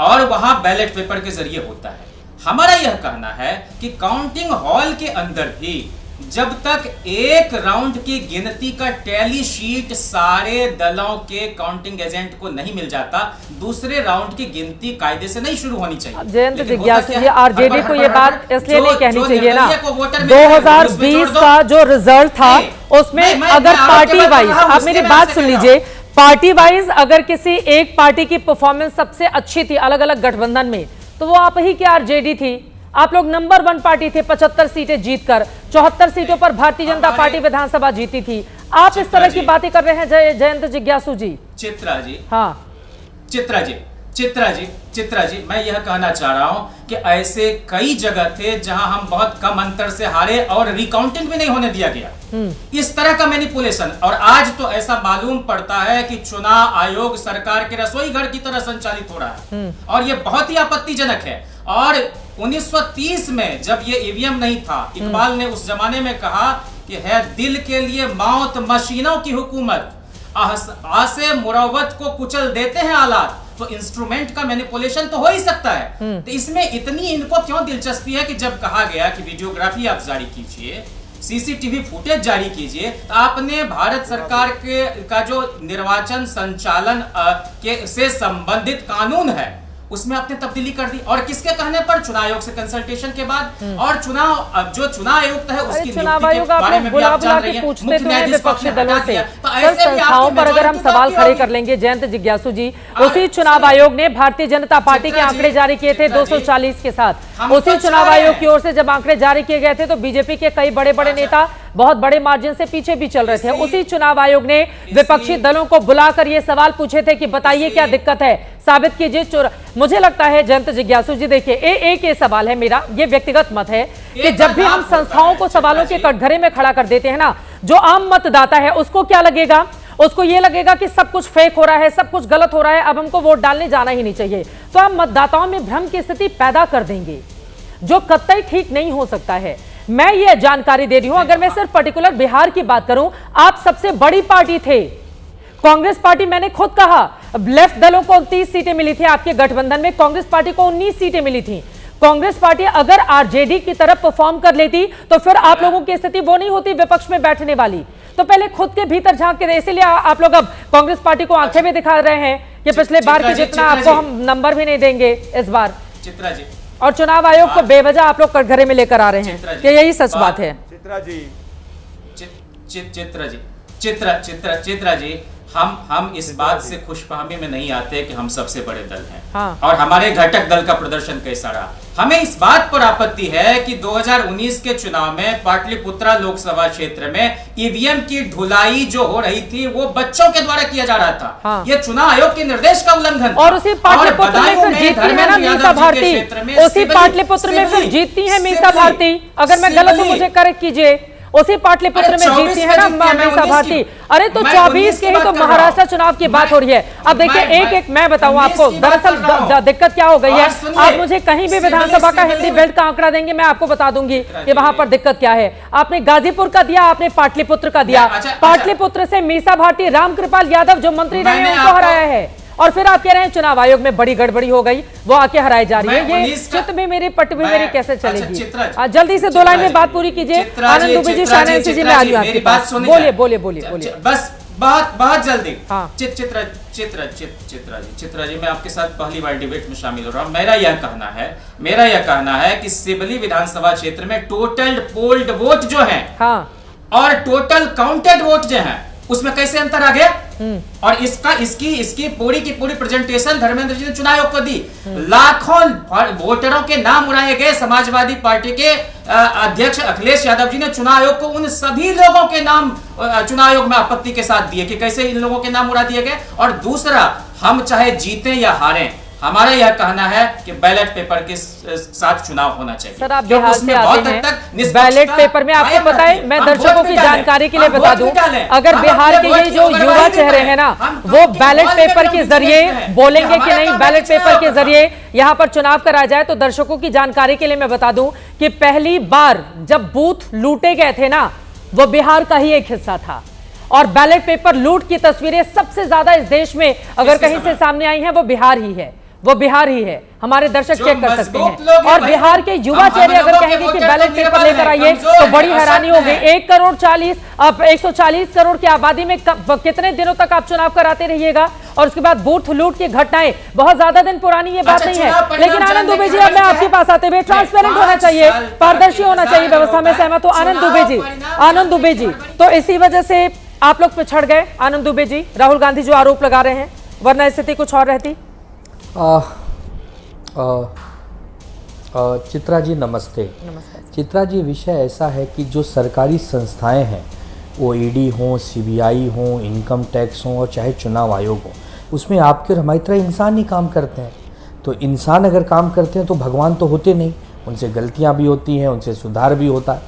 और वहां बैलेट पेपर के जरिए होता है। हमारा यह कहना है कि काउंटिंग हॉल के अंदर भी जब तक एक राउंड की गिनती का टैली शीट सारे दलों के काउंटिंग एजेंट को नहीं मिल जाता, दूसरे राउंड की गिनती कायदे से नहीं शुरू होनी चाहिए। जयंत जिज्ञासु जी, आरजेडी को ये बात इसलिए नहीं कहनी चाहिए ना, 2020 का जो रिजल्ट था उसमें अगर पार्टी वाइज, आप मेरी बात सुन लीजिए, पार्टी वाइज अगर किसी एक पार्टी की परफॉर्मेंस सबसे अच्छी थी अलग अलग गठबंधन में, तो वो आप ही की आरजेडी थी। आप लोग नंबर 1 पार्टी थे 75 सीटें जीतकर, 74 सीटों पर भारतीय जनता पार्टी विधानसभा जीती थी। आप इस तरह की बातें कर रहे हैं जयंत जिज्ञासु जी। चित्रा जी, हाँ चित्रा जी, मैं यह कहना चाह रहा हूं कि ऐसे कई जगह थे जहां हम बहुत कम अंतर से हारे और रिकाउंटिंग भी नहीं होने दिया गया। इस तरह का मैनिपुलेशन, और आज तो ऐसा मालूम पड़ता है कि चुनाव आयोग सरकार के रसोई घर की तरह संचालित हो रहा है और यह बहुत ही आपत्तिजनक है। और 1930 में जब ये ईवीएम नहीं था, इकबाल ने उस जमाने में कहा कि है दिल के लिए मौत मशीनों की हुकूमत, आसे मुरव्वत को कुचल देते हैं आलात, तो इंस्ट्रूमेंट का मैनिपुलेशन तो हो ही सकता है। तो इसमें इतनी इनको क्यों दिलचस्पी है कि जब कहा गया कि वीडियोग्राफी आप जारी कीजिए, सीसीटीवी फुटेज जारी कीजिए, तो आपने भारत सरकार का जो निर्वाचन संचालन से संबंधित कानून है उसमें आपने तब्दीली कर दी, और किसके कहने पर? चुनाव आयोग से कंसल्टेशन के बाद। और जो चुनाव आयुक्त है उसकी चुनाव आयोग आप लोग बुला बुला के पूछते तो हैं विपक्षी दलों से, सर संस्थाओं पर अगर हम सवाल खड़े कर लेंगे जयंत जिज्ञासु जी, उसी चुनाव आयोग ने भारतीय जनता पार्टी के आंकड़े जारी किए थे 240 के साथ। उसी चुनाव आयोग की ओर से जब आंकड़े जारी किए गए थे तो बीजेपी के कई बड़े बड़े नेता बहुत बड़े मार्जिन से पीछे भी चल रहे थे। उसी चुनाव आयोग ने विपक्षी दलों को बुलाकर ये सवाल पूछे थे कि बताइए क्या दिक्कत है, साबित कीजिए। मुझे लगता है जयंत जिज्ञासु जी, देखिए एक ये सवाल है मेरा, ये व्यक्तिगत मत है कि जब भी हम संस्थाओं को सवालों के कटघरे में खड़ा कर देते हैं ना, जो आम मतदाता है उसको क्या लगेगा? उसको ये लगेगा कि सब कुछ फेक हो रहा है, सब कुछ गलत हो रहा है, अब हमको वोट डालने जाना ही नहीं चाहिए। तो हम मतदाताओं में भ्रम की स्थिति पैदा कर देंगे, जो कतई ठीक नहीं हो सकता है। मैं ये जानकारी दे रही हूं, अगर मैं सिर्फ पर्टिकुलर बिहार की बात करूं, आप सबसे बड़ी पार्टी थे कांग्रेस पार्टी। मैंने खुद कहा लेफ्ट दलों को 30 सीटें मिली थी, आपके गठबंधन में कांग्रेस पार्टी को 19 सीटें मिली थी। कांग्रेस पार्टी अगर आरजेडी की तरफ परफॉर्म कर लेती तो फिर आप लोगों की स्थिति वो नहीं होती विपक्ष में बैठने वाली। तो पहले खुद के भीतर झांक के, इसीलिए आप लोग अब कांग्रेस पार्टी को आंखें में दिखा रहे हैं कि पिछले बार की जितना आपको हम नंबर भी नहीं देंगे इस बार। चित्रा जी, और चुनाव आयोग को बेवजह आप लोग कटघरे में लेकर आ रहे हैं, कि यही सच बात है? चित्रा जी, हम इस बात से खुशफहमी में नहीं आते कि हम सबसे बड़े दल हैं। हाँ। और हमारे घटक दल का प्रदर्शन कैसा रहा। हमें इस बात पर आपत्ति है कि 2019 के चुनाव में पाटलिपुत्रा लोकसभा क्षेत्र में ईवीएम की ढुलाई जो हो रही थी वो बच्चों के द्वारा किया जा रहा था। हाँ। ये चुनाव आयोग के निर्देश का उल्लंघन। और उसी पाटलिपुत्र में फिर जीतती है ना मीसा भारती, उसी पाटलिपुत्र में फिर जीतती है मीसा भारती। अगर मैं गलत हूं मुझे करेक्ट कीजिए। उसी पाटलिपुत्र में जीती है ना मीसा भारती। अरे तो 24 के ही तो महाराष्ट्र चुनाव की बात हो रही है। अब देखिए एक मैं बताऊं आपको, दरअसल दिक्कत क्या हो गई है। आप मुझे कहीं भी विधानसभा का हिंदी बेल्ट का आंकड़ा देंगे, मैं आपको बता दूंगी कि वहां पर दिक्कत क्या है। आपने गाजीपुर का दिया, आपने पाटलिपुत्र का दिया। पाटलिपुत्र से मीसा भारती रामकृपाल यादव जो मंत्री रहे हैं उनको हराया है, और फिर आप कह रहे हैं चुनाव आयोग में बड़ी गड़बड़ी हो गई, वो आके हराई जा रही है। ये चित भी मेरी पट भी मेरी कैसे चलेगी? जल्दी से 2 लाइन में बात पूरी कीजिए। आनंद दुबे जी, शाहनवाज जी, मैं आ रही हूं आपके पास। बोलिए बस बहुत जल्दी। चित्रा जी, मैं आपके साथ पहली बार डिबेट में शामिल हो रहा हूं। मेरा यह कहना है कि सिवली विधानसभा क्षेत्र में टोटल पोल्ड वोट जो है और टोटल काउंटेड वोट जो है उसमें कैसे अंतर आ गया? और इसकी पूरी की पूरी प्रेजेंटेशन धर्मेंद्र जी ने चुनाव आयोग को दी। लाखों वोटरों के नाम उड़ाए गए। समाजवादी पार्टी के अध्यक्ष अखिलेश यादव जी ने चुनाव आयोग को उन सभी लोगों के नाम चुनाव आयोग में आपत्ति के साथ दिए कि कैसे इन लोगों के नाम उड़ा दिए गए। और दूसरा, हम चाहे जीतें या हारें, हमारा यह कहना है कि बैलेट पेपर के साथ चुनाव होना चाहिए। सर आप बिहार से आते हैं, बैलेट पेपर में आपको पता है, मैं दर्शकों की जानकारी के लिए बता दूं, अगर बिहार के ये जो युवा चेहरे हैं ना, वो बैलेट पेपर के जरिए बोलेंगे कि नहीं बैलेट पेपर के जरिए यहाँ पर चुनाव कराया जाए, तो दर्शकों की जानकारी के लिए मैं बता दूं कि पहली बार जब बूथ लूटे गए थे ना, वो बिहार का ही एक हिस्सा था। और बैलेट पेपर लूट की तस्वीरें सबसे ज्यादा इस देश में अगर कहीं से सामने आई हैं, वो बिहार ही है। हमारे दर्शक चेक कर सकते हैं। और बिहार के युवा चेहरे अगर कहेंगे कि बैलेट पेपर लेकर आइए तो बड़ी हैरानी होगी। 140 करोड़ की आबादी में कितने दिनों तक आप चुनाव कराते रहिएगा? और उसके बाद बूथ लूट की घटनाएं बहुत ज्यादा दिन पुरानी ये बात नहीं है। लेकिन आनंद दुबे जी, अब मैं आपके पास आते हुए, ट्रांसपेरेंट होना चाहिए, पारदर्शी होना चाहिए व्यवस्था में, सहमत हो आनंद दुबे जी? तो इसी वजह से आप लोग पिछड़ गए आनंद दुबे जी, राहुल गांधी जो आरोप लगा रहे हैं, वरना स्थिति कुछ और रहती। चित्रा जी नमस्ते। चित्रा जी, विषय ऐसा है कि जो सरकारी संस्थाएं हैं, वो ईडी हो, सीबीआई हो, इनकम टैक्स हो और चाहे चुनाव आयोग हो, उसमें आपके और हमारी तरह इंसान ही काम करते हैं। तो इंसान अगर काम करते हैं तो भगवान तो होते नहीं, उनसे गलतियां भी होती हैं, उनसे सुधार भी होता है।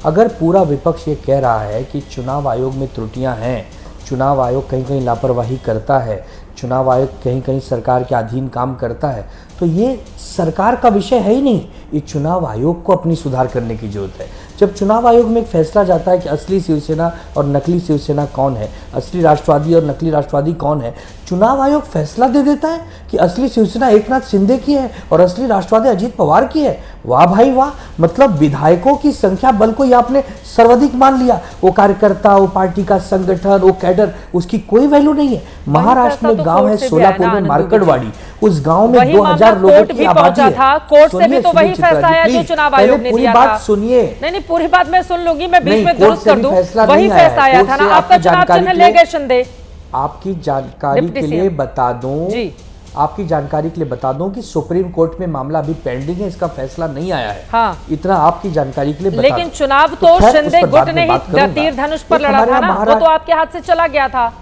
अगर पूरा विपक्ष ये कह रहा है कि चुनाव आयोग में त्रुटियां हैं, चुनाव आयोग कहीं कहीं लापरवाही करता है, चुनाव आयोग कहीं कहीं सरकार के अधीन काम करता है, तो ये सरकार का विषय है ही नहीं। ये चुनाव आयोग को अपनी सुधार करने की जरूरत है। जब चुनाव आयोग में एक फैसला जाता है कि असली शिवसेना और नकली शिवसेना कौन है, असली राष्ट्रवादी और नकली राष्ट्रवादी कौन है, चुनाव आयोग फैसला दे देता है कि असली शिवसेना एकनाथ शिंदे की है और असली राष्ट्रवादी अजीत पवार की है। वाह भाई वाह, मतलब विधायकों की संख्या बल को ये आपने सर्वाधिक मान लिया। वो कार्यकर्ता, वो पार्टी का संगठन, वो कैडर, उसकी कोई वैल्यू नहीं है। महाराष्ट्र में गांव है सोलापुर में मार्कड़वाड़ी, उस गांव में वही 2000 लोगों कोर्ट की भी आबादी पहुंचा है। था, कोर्ट से भी सुनिए, तो वही सुनिए चित्रा फैसला जी, आया जो प्लीज, चुनाव पहले आयोग ने पूरी दिया बात था। सुनिए। नहीं, पूरी बात मैं सुन लूंगी, मैं बीच नहीं, में कोर्ट दुरुस्त से कर भी दूं। फैसला वही नहीं आया फैसला आया कोर्ट था से। ना, आपका आपकी चुनाव जानकारी चिन्ह के लिए- ले गए शिंदे। आपकी जानकारी डिप्टी के लिए सीएम। बता दूं जी। आपकी जानकारी के लिए बता दूं कि सुप्रीम कोर्ट में मामला अभी पेंडिंग है, इसका फैसला नहीं आया है। हाँ। इतना आपकी जानकारी के लिए बता लेकिन दूं। चुनाव तो तो खैर, उस शिंदे पर बाद गुट में ने बात ही करूंगा। तीर धनुष पर एक लड़ा हमारे था यहाँ ना, वो तो आपके हाथ से चला गया था,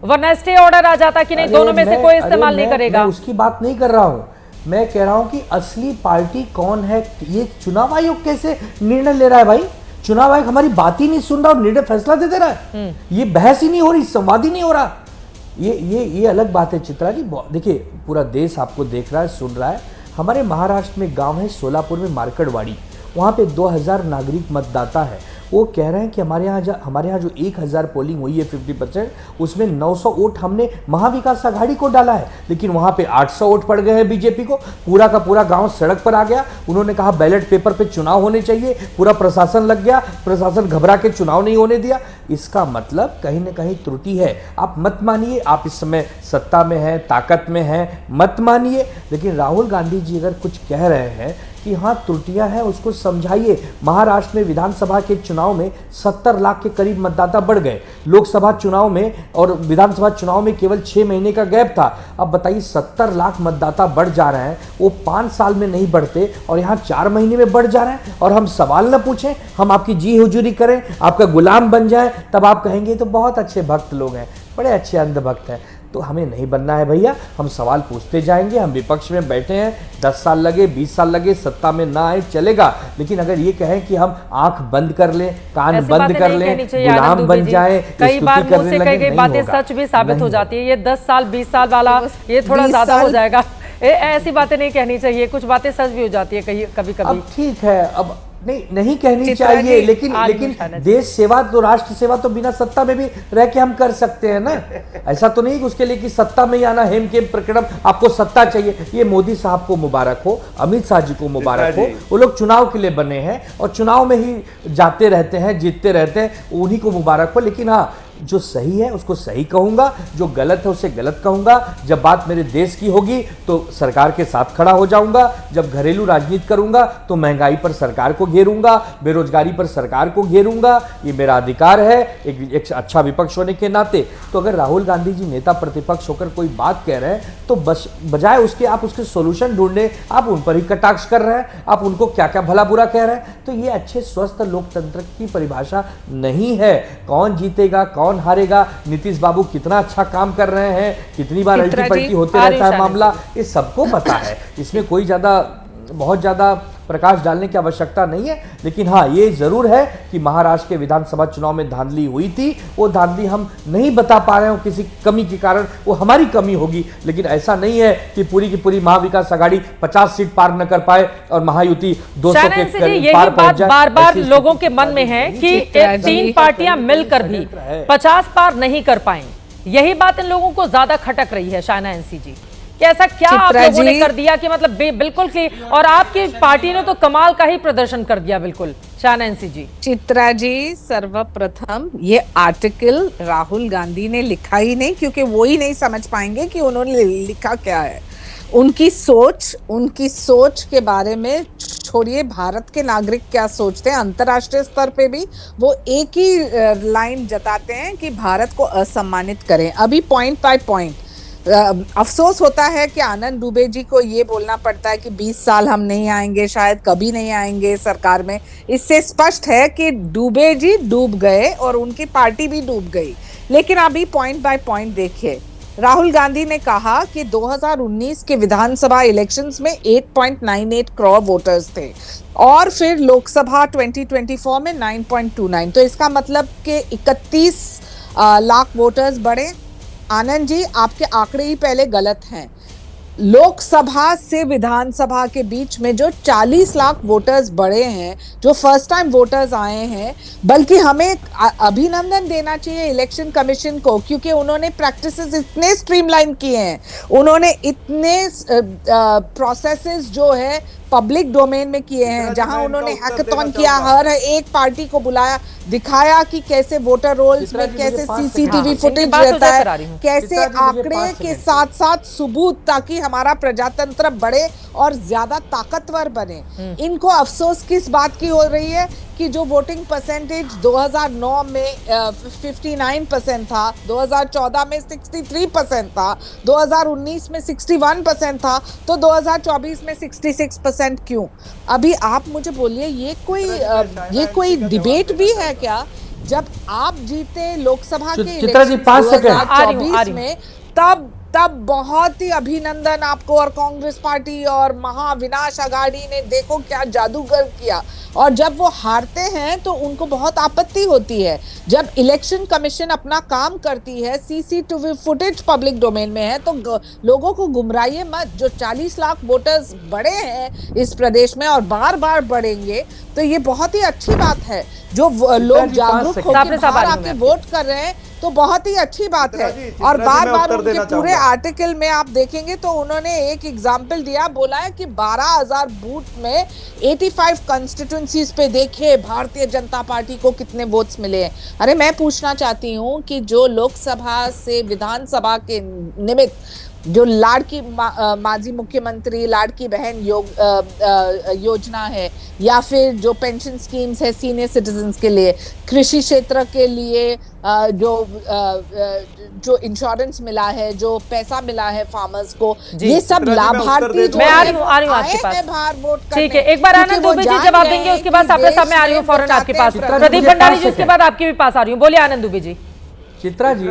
वरना स्टे ऑर्डर आ जाता कि नहीं अरे दोनों में से मैं- कोई अरे इस्तेमाल नहीं मैं करेगा। उसकी बात नहीं कर रहा हूँ, मैं कह रहा हूँ कि असली पार्टी कौन है। ये चुनाव आयोग कैसे निर्णय ले रहा है भाई? चुनाव आयोग हमारी बात ही नहीं सुन रहा और निर्णय फैसला दे रहा है। ये बहस ही नहीं हो रही, संवाद ही नहीं हो रहा। ये अलग बात है चित्रा जी। देखिए, पूरा देश आपको देख रहा है, सुन रहा है। हमारे महाराष्ट्र में गांव है सोलापुर में मार्कड़वाड़ी, वहाँ पे 2000 नागरिक मतदाता है। वो कह रहे हैं कि हमारे यहाँ जो 1000 पोलिंग हुई है 50%, उसमें 900 वोट हमने महाविकास आघाड़ी को डाला है, लेकिन वहाँ पे 800 वोट पड़ गए हैं बीजेपी को। पूरा का पूरा गांव सड़क पर आ गया। उन्होंने कहा बैलेट पेपर पे चुनाव होने चाहिए, पूरा प्रशासन लग गया, प्रशासन घबरा के चुनाव नहीं होने दिया। इसका मतलब कहीं ना कहीं त्रुटि है। आप मत मानिए, आप इस समय सत्ता में हैं, ताकत में हैं, मत मानिए, लेकिन राहुल गांधी जी अगर कुछ कह रहे हैं कि हाँ त्रुटियां हैं, उसको समझाइए। महाराष्ट्र में विधानसभा के चुनाव में 70 लाख के करीब मतदाता बढ़ गए। लोकसभा चुनाव में और विधानसभा चुनाव में केवल 6 महीने का गैप था। अब बताइए 70 लाख मतदाता बढ़ जा रहे हैं, वो 5 साल में नहीं बढ़ते और यहाँ 4 महीने में बढ़ जा रहे हैं। और हम सवाल न पूछें, हम आपकी जी हुजूरी करें, आपका गुलाम बन जाए, तब आप कहेंगे तो बहुत अच्छे भक्त लोग हैं, बड़े अच्छे अंधभक्त हैं। तो हमें नहीं बनना है भैया, हम सवाल पूछते जाएंगे। हम विपक्ष में बैठे हैं, 10 साल लगे, 20 साल लगे, सत्ता में ना आए चलेगा, लेकिन अगर ये कहें कि हम आंख बंद कर लें, कान बंद कर लें, गुलाम बन जाए, कई बार मुंह से कही गई बातें सच भी साबित हो जाती है। ये 10 साल 20 साल वाला ये थोड़ा ज्यादा हो जाएगा। ऐसी बातें नहीं कहनी चाहिए, कुछ बातें सच भी हो जाती है कभी कभी। ठीक है, अब नहीं कहनी चाहिए, लेकिन देश सेवा तो, राष्ट्र सेवा तो बिना सत्ता में भी रह के हम कर सकते हैं ना। ऐसा तो नहीं कि उसके लिए कि सत्ता में ही आना हेम केम प्रकटम, आपको सत्ता चाहिए। ये मोदी साहब को मुबारक हो, अमित शाह जी को मुबारक हो, वो लोग चुनाव के लिए बने हैं और चुनाव में ही जाते रहते हैं, जीतते रहते हैं, उन्हीं को मुबारक हो। लेकिन हाँ, जो सही है उसको सही कहूंगा, जो गलत है उसे गलत कहूंगा। जब बात मेरे देश की होगी तो सरकार के साथ खड़ा हो जाऊंगा। जब घरेलू राजनीति करूंगा तो महंगाई पर सरकार को घेरूंगा, बेरोजगारी पर सरकार को घेरूंगा। ये मेरा अधिकार है एक अच्छा विपक्ष होने के नाते। तो अगर राहुल गांधी जी नेता प्रतिपक्ष होकर कोई बात कह रहे हैं तो बस बजाय उसके आप उसके सोल्यूशन ढूंढने, आप उन पर ही कटाक्ष कर रहे हैं, आप उनको क्या क्या भला बुरा कह रहे हैं। तो ये अच्छे स्वस्थ लोकतंत्र की परिभाषा नहीं है। कौन जीतेगा, कौन हारेगा, नीतीश बाबू कितना अच्छा काम कर रहे हैं, कितनी बार अल्टी पल्टी होते रहता है मामला, ये सबको पता है। इसमें कोई बहुत ज्यादा प्रकाश डालने की आवश्यकता नहीं है। लेकिन हाँ, ये जरूर है कि महाराष्ट्र के विधानसभा चुनाव में धांधली हुई थी। वो धांधली हम नहीं बता पा रहे हो किसी कमी के कारण, वो हमारी कमी होगी। लेकिन ऐसा नहीं है कि पूरी की पूरी महाविकास आघाड़ी 50 सीट पार न कर पाए और महायुति 200 के पार पहुंच जाए। बार बार लोगों के मन में है कि 3 पार्टियां मिलकर भी 50 पार नहीं कर पाएंगी। यही बात इन लोगों को ज्यादा खटक रही है। शायना एनसी जी, ऐसा क्या आप लोगों ने कर दिया कि मतलब बिल्कुल की, और आपकी पार्टी ने तो कमाल का ही प्रदर्शन कर दिया। बिल्कुल शायना एनसी जी। चित्रा जी, सर्वप्रथम ये आर्टिकल राहुल गांधी ने लिखा ही नहीं, क्योंकि वो ही नहीं समझ पाएंगे कि उन्होंने लिखा क्या है। उनकी सोच के बारे में छोड़िए, भारत के नागरिक क्या सोचते हैं, अंतर्राष्ट्रीय स्तर पे भी वो एक ही लाइन जताते हैं कि भारत को असम्मानित करें। अभी पॉइंट बाय पॉइंट अफसोस होता है कि आनंद दुबे जी को ये बोलना पड़ता है कि 20 साल हम नहीं आएंगे, शायद कभी नहीं आएंगे सरकार में। इससे स्पष्ट है कि दुबे जी डूब गए और उनकी पार्टी भी डूब गई। लेकिन अभी पॉइंट बाय पॉइंट देखिए, राहुल गांधी ने कहा कि 2019 के विधानसभा इलेक्शंस में 8.98 करोड़ वोटर्स थे और फिर लोकसभा 2024 में 9.29। तो इसका मतलब कि 31 लाख वोटर्स बढ़े। आनंद जी, आपके आंकड़े ही पहले गलत हैं। लोकसभा से विधानसभा के बीच में जो 40 लाख वोटर्स बढ़े हैं, जो फर्स्ट टाइम वोटर्स आए हैं, बल्कि हमें अभिनंदन देना चाहिए इलेक्शन कमीशन को, क्योंकि उन्होंने प्रैक्टिसेस इतने स्ट्रीमलाइन किए हैं, उन्होंने इतने प्रोसेसेस जो है पब्लिक डोमेन में किए हैं, जहां उन्होंने हैकाथॉन किया, हर एक पार्टी को बुलाया, दिखाया कि कैसे वोटर रोल्स में कैसे सीसीटीवी फुटेज रहता है, कैसे आंकड़े के साथ साथ सबूत, ताकि हमारा प्रजातंत्र बढ़े और ज्यादा ताकतवर बने। इनको अफसोस किस बात की हो रही है कि जो वोटिंग परसेंटेज 2009 में 59% था, 2014 में 63% था, 2019 में 61% था, तो 2024 में 66% क्यों? अभी आप मुझे बोलिए, ये कोई डिबेट भी है क्या? जब आप जीते लोकसभा के इलेक्शन 2024 में, तब बहुत ही अभिनंदन आपको, और कांग्रेस पार्टी और महाविनाश अघाड़ी ने देखो क्या जादूगर किया। और जब वो हारते हैं तो उनको बहुत आपत्ति होती है। जब इलेक्शन कमीशन अपना काम करती है, सीसीटीवी फुटेज पब्लिक डोमेन में है, तो लोगों को गुमराइए मत। जो 40 लाख वोटर्स बढ़े हैं इस प्रदेश में और बार बार बढ़ेंगे, तो ये बहुत ही अच्छी बात है। जो लोग जागरूक होकर बाहर आके वोट कर रहे हैं, तो बहुत ही अच्छी बात है। और बार बार उनके पूरे आर्टिकल में आप देखेंगे तो उन्होंने एक एग्जाम्पल दिया, बोला है कि 12,000 बूथ में 85 कंस्टिट्यूंसीज पे देखिए भारतीय जनता पार्टी को कितने वोट्स मिले हैं। अरे मैं पूछना चाहती हूँ कि जो लोकसभा से विधानसभा के निमित्त जो लाड़की माजी मुख्यमंत्री लाड़की बहन योजना है, या फिर जो पेंशन स्कीम्स है सीनियर सिटीजन्स के लिए, कृषि क्षेत्र के लिए जो इंश्योरेंस मिला है, जो पैसा मिला है फार्मर्स को, ये सब लाभार्थी जो मैं आ रही हूँ आपके पास, बाहर वोट ठीक है। एक बार आनंद दुबे जी जवाब देंगे, उसके बाद सामने सामने आ रही हूँ फौरन आपके पास। प्रदीप भंडारी जी, उसके बाद आपके भी पास आ रही हूँ। बोलिए आनंद दुबे जी। चित्रा जी,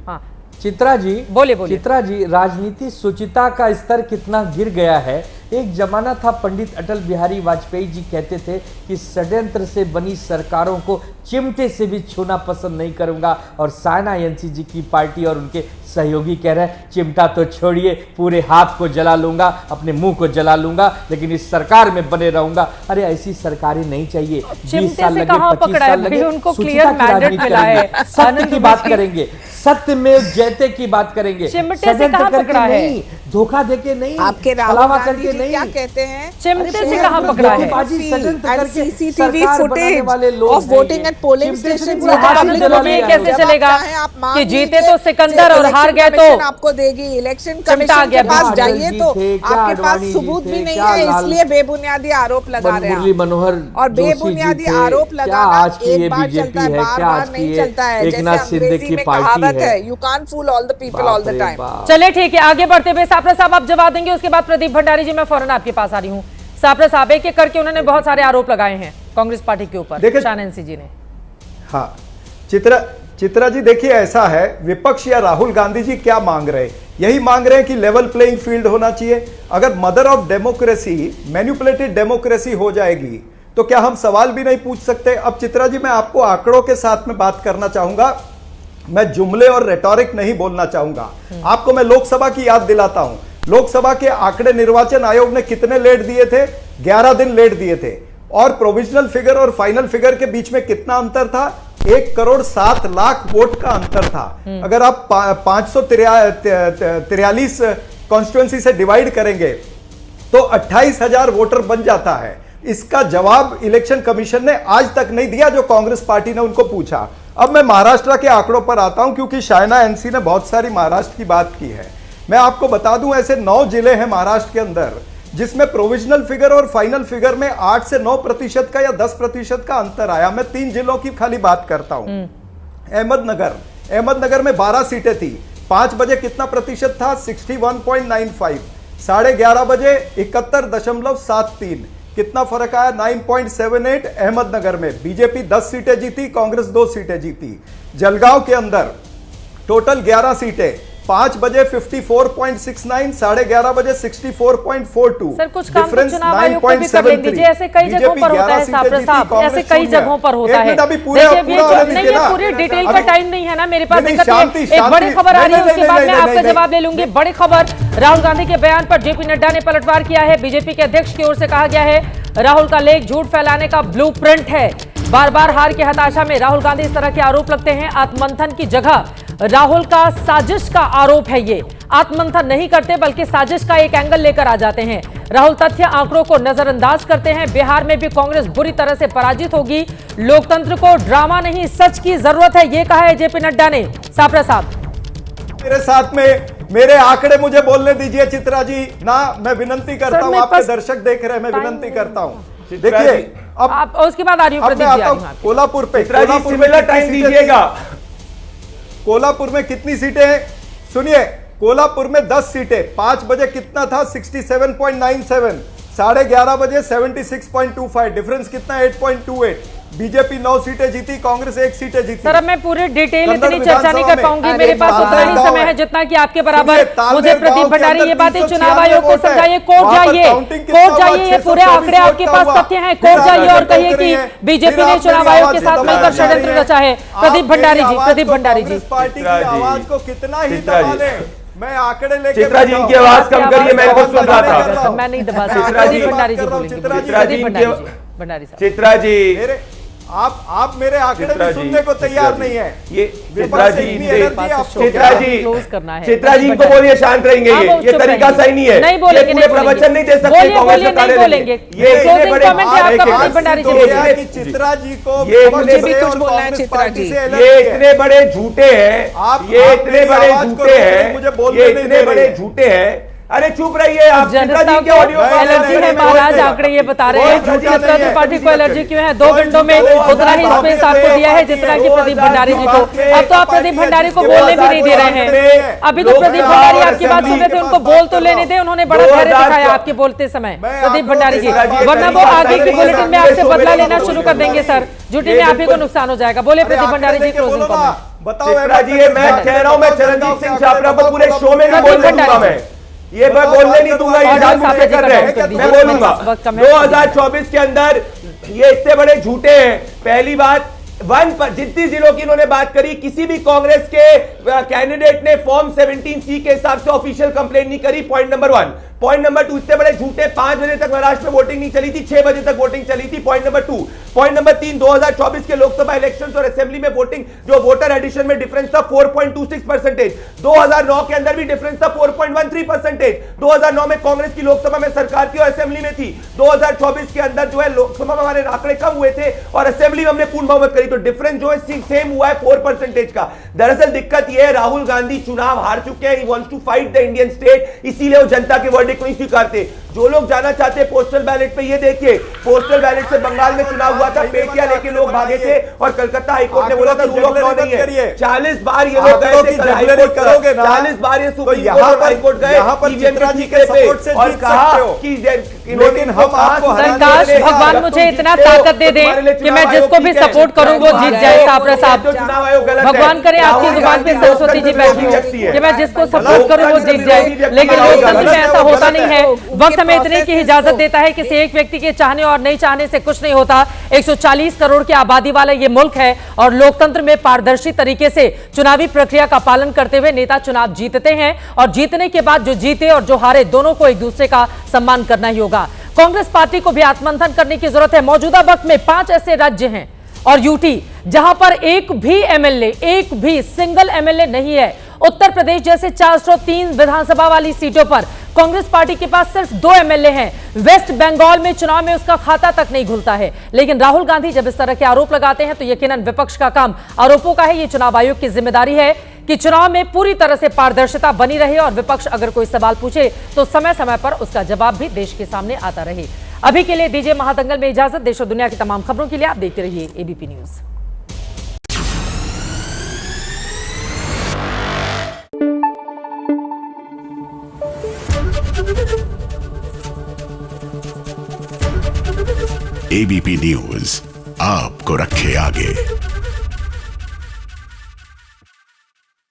हाँ चित्रा जी, बोलिए। चित्रा जी, राजनीति शुचिता का स्तर कितना गिर गया है। एक जमाना था, पंडित अटल बिहारी वाजपेयी जी कहते थे कि षड्यंत्र से बनी सरकारों को चिमटे से भी छूना पसंद नहीं करूंगा, और सायना एनसी जी की पार्टी और उनके सहयोगी कह रहे हैं चिमटा तो छोड़िए, पूरे हाथ को जला लूंगा, अपने मुंह को जला लूंगा, लेकिन इस सरकार में बने रहूंगा। अरे ऐसी सरकारें नहीं चाहिए। 20 साल लगे, 25 साल लगे, उनको क्लियर मैंडेट मिला है। सत्य की बात करेंगे, सत्य में जयते की बात करेंगे, चिमटे से कहां पकड़ा है? धोखा देके नहीं, आपके छलावा करके नहीं। क्या कहते हैं? चिमटे से कहां पकड़ा है? CCTV footage of voting at polling station कैसे चलेगा कि जीते तो सिकंदर और हार गए तो आपको देगी। इलेक्शन कमीशन के पास जाइए तो आपके पास सबूत भी नहीं है, इसलिए बेबुनियादी आरोप लगा रहे हैं। मुरली मनोहर और बेबुनियादी आरोप लगाना एक बार चलता है, बार बार नहीं चलता है। जैसे अंग्रेजी में कहावत है, you can't fool all the people all the time. चलिए ठीक है, आगे बढ़ते हुए सापरा साहब आप जवाब देंगे, उसके बाद प्रदीप भंडारी जी मैं फौरन आपके पास आ रही हूँ। सापरा साहब, एक एक करके उन्होंने बहुत सारे आरोप लगाए हैं कांग्रेस पार्टी के ऊपर, शान एनसी जी ने। हाँ चित्रा जी, देखिए ऐसा है, विपक्ष या राहुल गांधी जी क्या मांग रहे हैं? यही मांग रहे हैं कि लेवल प्लेइंग फील्ड होना चाहिए। अगर mother of democracy manipulated democracy हो जाएगी तो क्या हम सवाल भी नहीं पूछ सकते? अब चित्रा जी, मैं आपको आंकड़ों के साथ में बात करना चाहूंगा, मैं जुमले और रेटोरिक नहीं बोलना चाहूंगा। आपको मैं लोकसभा की याद दिलाता हूं। लोकसभा के आंकड़े निर्वाचन आयोग ने कितने लेट दिए थे? 11 दिन लेट दिए थे। और प्रोविजनल फिगर और फाइनल फिगर के बीच में कितना अंतर था? 1,07,00,000 वोट का अंतर था। अगर आप 543 कॉन्स्टिट्यूएंसी से डिवाइड करेंगे तो 28,000 वोटर बन जाता है। इसका जवाब इलेक्शन कमीशन ने आज तक नहीं दिया जो कांग्रेस पार्टी ने उनको पूछा। अब मैं महाराष्ट्र के आंकड़ों पर आता हूं, क्योंकि शायना एनसी ने बहुत सारी महाराष्ट्र की बात की है। मैं आपको बता दूं, ऐसे 9 जिले हैं महाराष्ट्र के अंदर जिसमें प्रोविजनल फिगर और फाइनल फिगर में 8 से 9% का या 10% का अंतर आया। मैं 3 जिलों की खाली बात करता हूं। अहमदनगर में 12 सीटें थी, 5 बजे कितना प्रतिशत था? 61.95। 11:30 बजे 71.73। कितना फर्क आया? 9.78। अहमदनगर में बीजेपी 10 सीटें जीती, कांग्रेस 2 सीटें जीती। जलगांव के अंदर टोटल 11 सीटें, 5 बजे 54.69, 11:30 बजे 64.42। सर कुछ काम तो चुनाव आयोग को भी कर लेंगे, ऐसे कई जगहों पर होता है सापरा साहब, ऐसे कई जगहों पर होता है। देखिए पूरी डिटेल का टाइम नहीं है ना मेरे पास। एक बड़ी खबर आ रही है, उसके बाद मैं आपका जवाब ले लूंगी। बड़ी खबर, राहुल गांधी के बयान पर जेपी नड्डा ने पलटवार किया है। बीजेपी के अध्यक्ष की ओर से कहा गया है राहुल का लेख झूठ फैलाने का ब्लूप्रिंट है। बार बार हार की हताशा में राहुल गांधी इस तरह के आरोप लगते हैं। आत्ममंथन की जगह राहुल का साजिश का आरोप है। ये आत्ममंथन नहीं करते बल्कि साजिश का एक एंगल लेकर आ जाते हैं। राहुल तथ्य आंकड़ों को नजरअंदाज करते हैं। बिहार में भी कांग्रेस बुरी तरह से पराजित होगी। लोकतंत्र को ड्रामा नहीं सच की जरूरत है, ये कहा है जेपी नड्डा ने। सापरा साहब मेरे साथ में मेरे आंकड़े मुझे बोलने दीजिए चित्रा जी ना, मैं विनंती करता हूं, आपके दर्शक देख रहे हैं, मैं विनंती करता हूं। देखिए अब आप उसके बाद आ रही हूं कोल्हापुर पे, टाइम दीजिएगा। कोल्हापुर में कितनी सीटें हैं सुनिए, कोल्हापुर में 10 सीटें, 5 बजे कितना था 67.97, 11:30 बजे 76.25, डिफरेंस कितना 8.28। बीजेपी 9 सीटें जीती, कांग्रेस 1 सीटें जीती। सर अब मैं पूरी डिटेल इतनी चर्चा नहीं कर पाऊंगी, मेरे पास उतना ही समय है जितना कि आपके बराबर। मुझे प्रदीप भंडारी ये बातें चुनाव आयोग को समझाइए, कोर्ट जाइए, ये पूरे आंकड़े आपके पास तथ्य हैं, कोर्ट जाइए और कहिए कि बीजेपी ने चुनाव आयोग के साथ मिलकर षड्यंत्र रचा है। प्रदीप भंडारी जी पार्टी की आवाज को कितना ही दबा दें, मैं आंकड़े लेके चित्रा जी की आवाज कम करिए, मैं कुछ सुन रहा था। मैं नहीं दबा सकता। प्रदीप भंडारी जी बोलेंगे। भंडारी साहब, चित्रा जी आप मेरे आंकड़े भी सुनने को तैयार नहीं है। ये चित्रा जी क्लोज करना है। चित्रा जी को बोलिए शांत रहेंगे, ये तरीका सही नहीं है। नहीं बोलेंगे, पूरे प्रवचन नहीं दे सकते कांग्रेस नहीं बोलेंगे। ये इतने बड़े भंडारी जी चित्रा जी को कुछ बोलना है चित्रा जी, ये इतने बड़े झूठे हैं, ये इतने बड़े झूठे हैं, ये इतने बड़े झूठे हैं। अरे चुप रहिए आप। जनता को एलर्जी है महाराज, आंकड़े ये बता रहे हैं। जनता पार्टी को एलर्जी क्यों है? 2 घंटों में उतना ही स्पेस आपको दिया है जितना कि प्रदीप भंडारी जी को। अब तो आप प्रदीप भंडारी को बोलने भी नहीं दे रहे हैं। अभी तो प्रदीप भंडारी आपकी बात सुन रहे थे, उनको बोल तो लेने दे। उन्होंने बड़ा धैर्य दिखाया आपके बोलते समय प्रदीप भंडारी जी, वरना वो आगे की बुलेटिन में आपसे बदला लेना शुरू कर देंगे। सर झूठी में आप ही को नुकसान हो जाएगा। बोले प्रदीप भंडारी जी क्लोजिंग कमेंट। बताओ मैं कह रहा हूँ, मैं चरणजीत सिंह छात्रा को पूरे शो में नहीं बोलने दूंगा, मैं ये मैं बोलने नहीं दूंगा। ये कर रहे हैं, मैं बोलूंगा 2024 के अंदर ये इतने बड़े झूठे हैं। पहली बात, जितनी जिलों की इन्होंने बात करी, किसी भी कांग्रेस के कैंडिडेट ने फॉर्म 17C के हिसाब से ऑफिशियल कंप्लेंट नहीं करी। Point number 1। पॉइंट नंबर 2, इतने बड़े झूठे, 5 बजे तक महाराष्ट्र में वोटिंग नहीं चली थी, 6 बजे तक वोटिंग चली थी। Point number 2। पॉइंट नंबर 3, 2024 के लोकसभा इलेक्शंस और असेंबली में वोटिंग जो वोटर एडिशन में डिफरेंस था 4.26%। 2009 के अंदर भी डिफरेंस था 4.13%। 2009 में कांग्रेस की लोकसभा में सरकार थी और असेंबली में थी। 2024 के अंदर जो है लोकसभा में हमारे आंकड़े कम हुए थे और असेंबली में हमने पूर्ण बहुमत करी, तो डिफरेंस जो है सेम हुआ है 4% का। दरअसल दिक्कत यह है, राहुल गांधी चुनाव हार चुके हैं। He wants to fight the Indian state, इसीलिए वो जनता के वर्डिक्ट को नहीं स्वीकारते। जो लोग जाना चाहते हैं पोस्टल बैलेट पे, ये देखिए पोस्टल बैलेट से बंगाल में चुनाव हुआ था, पेटियां लेके लोग भागे थे और कलकत्ता हाईकोर्ट ने बोला था रूल ऑफ लॉ नहीं है। 40 बार ये लोग गए थे हाईकोर्ट, 40 बार ये सुप्रीम कोर्ट और हाईकोर्ट गए ईवीएम के ठीकरे पे और कहा कि लेकिन हम आपको काश भगवान मुझे इतना ताकत दे दे कि मैं जिसको भी सपोर्ट करूं वो जीत जाए। सापरा साहब, भगवान करे आपकी जुबान पे सरस्वती जी बैठी हो कि मैं जिसको सपोर्ट करूं वो जीत जाए, लेकिन लोकतंत्र में ऐसा होता नहीं है। वक्त हमें इतने की इजाजत देता है, किसी एक व्यक्ति के चाहने और नहीं चाहने से कुछ नहीं होता। 140 करोड़ की आबादी वाला ये मुल्क है और लोकतंत्र में पारदर्शी तरीके से चुनावी प्रक्रिया का पालन करते हुए नेता चुनाव जीतते हैं और जीतने के बाद जो जीते और जो हारे दोनों को एक दूसरे का सम्मान करना ही होगा। कांग्रेस पार्टी को भी आत्ममंथन करने की जरूरत है। मौजूदा वक्त में 5 ऐसे राज्य हैं और यूटी जहां पर एक भी सिंगल एमएलए नहीं है। उत्तर प्रदेश जैसे 403 विधानसभा वाली सीटों पर कांग्रेस पार्टी के पास सिर्फ 2 एमएलए हैं। वेस्ट बंगाल में चुनाव में उसका खाता तक नहीं खुलता है। लेकिन राहुल गांधी जब इस तरह के आरोप लगाते हैं तो यकीनन विपक्ष का काम आरोपों का है। ये चुनाव आयोग की जिम्मेदारी है कि चुनाव में पूरी तरह से पारदर्शिता बनी रहे और विपक्ष अगर कोई सवाल पूछे तो समय समय पर उसका जवाब भी देश के सामने आता रहे। अभी के लिए दीजिए महादंगल में इजाजत। देश और दुनिया की तमाम खबरों के लिए आप देखते रहिए एबीपी न्यूज। एबीपी न्यूज आपको रखे आगे।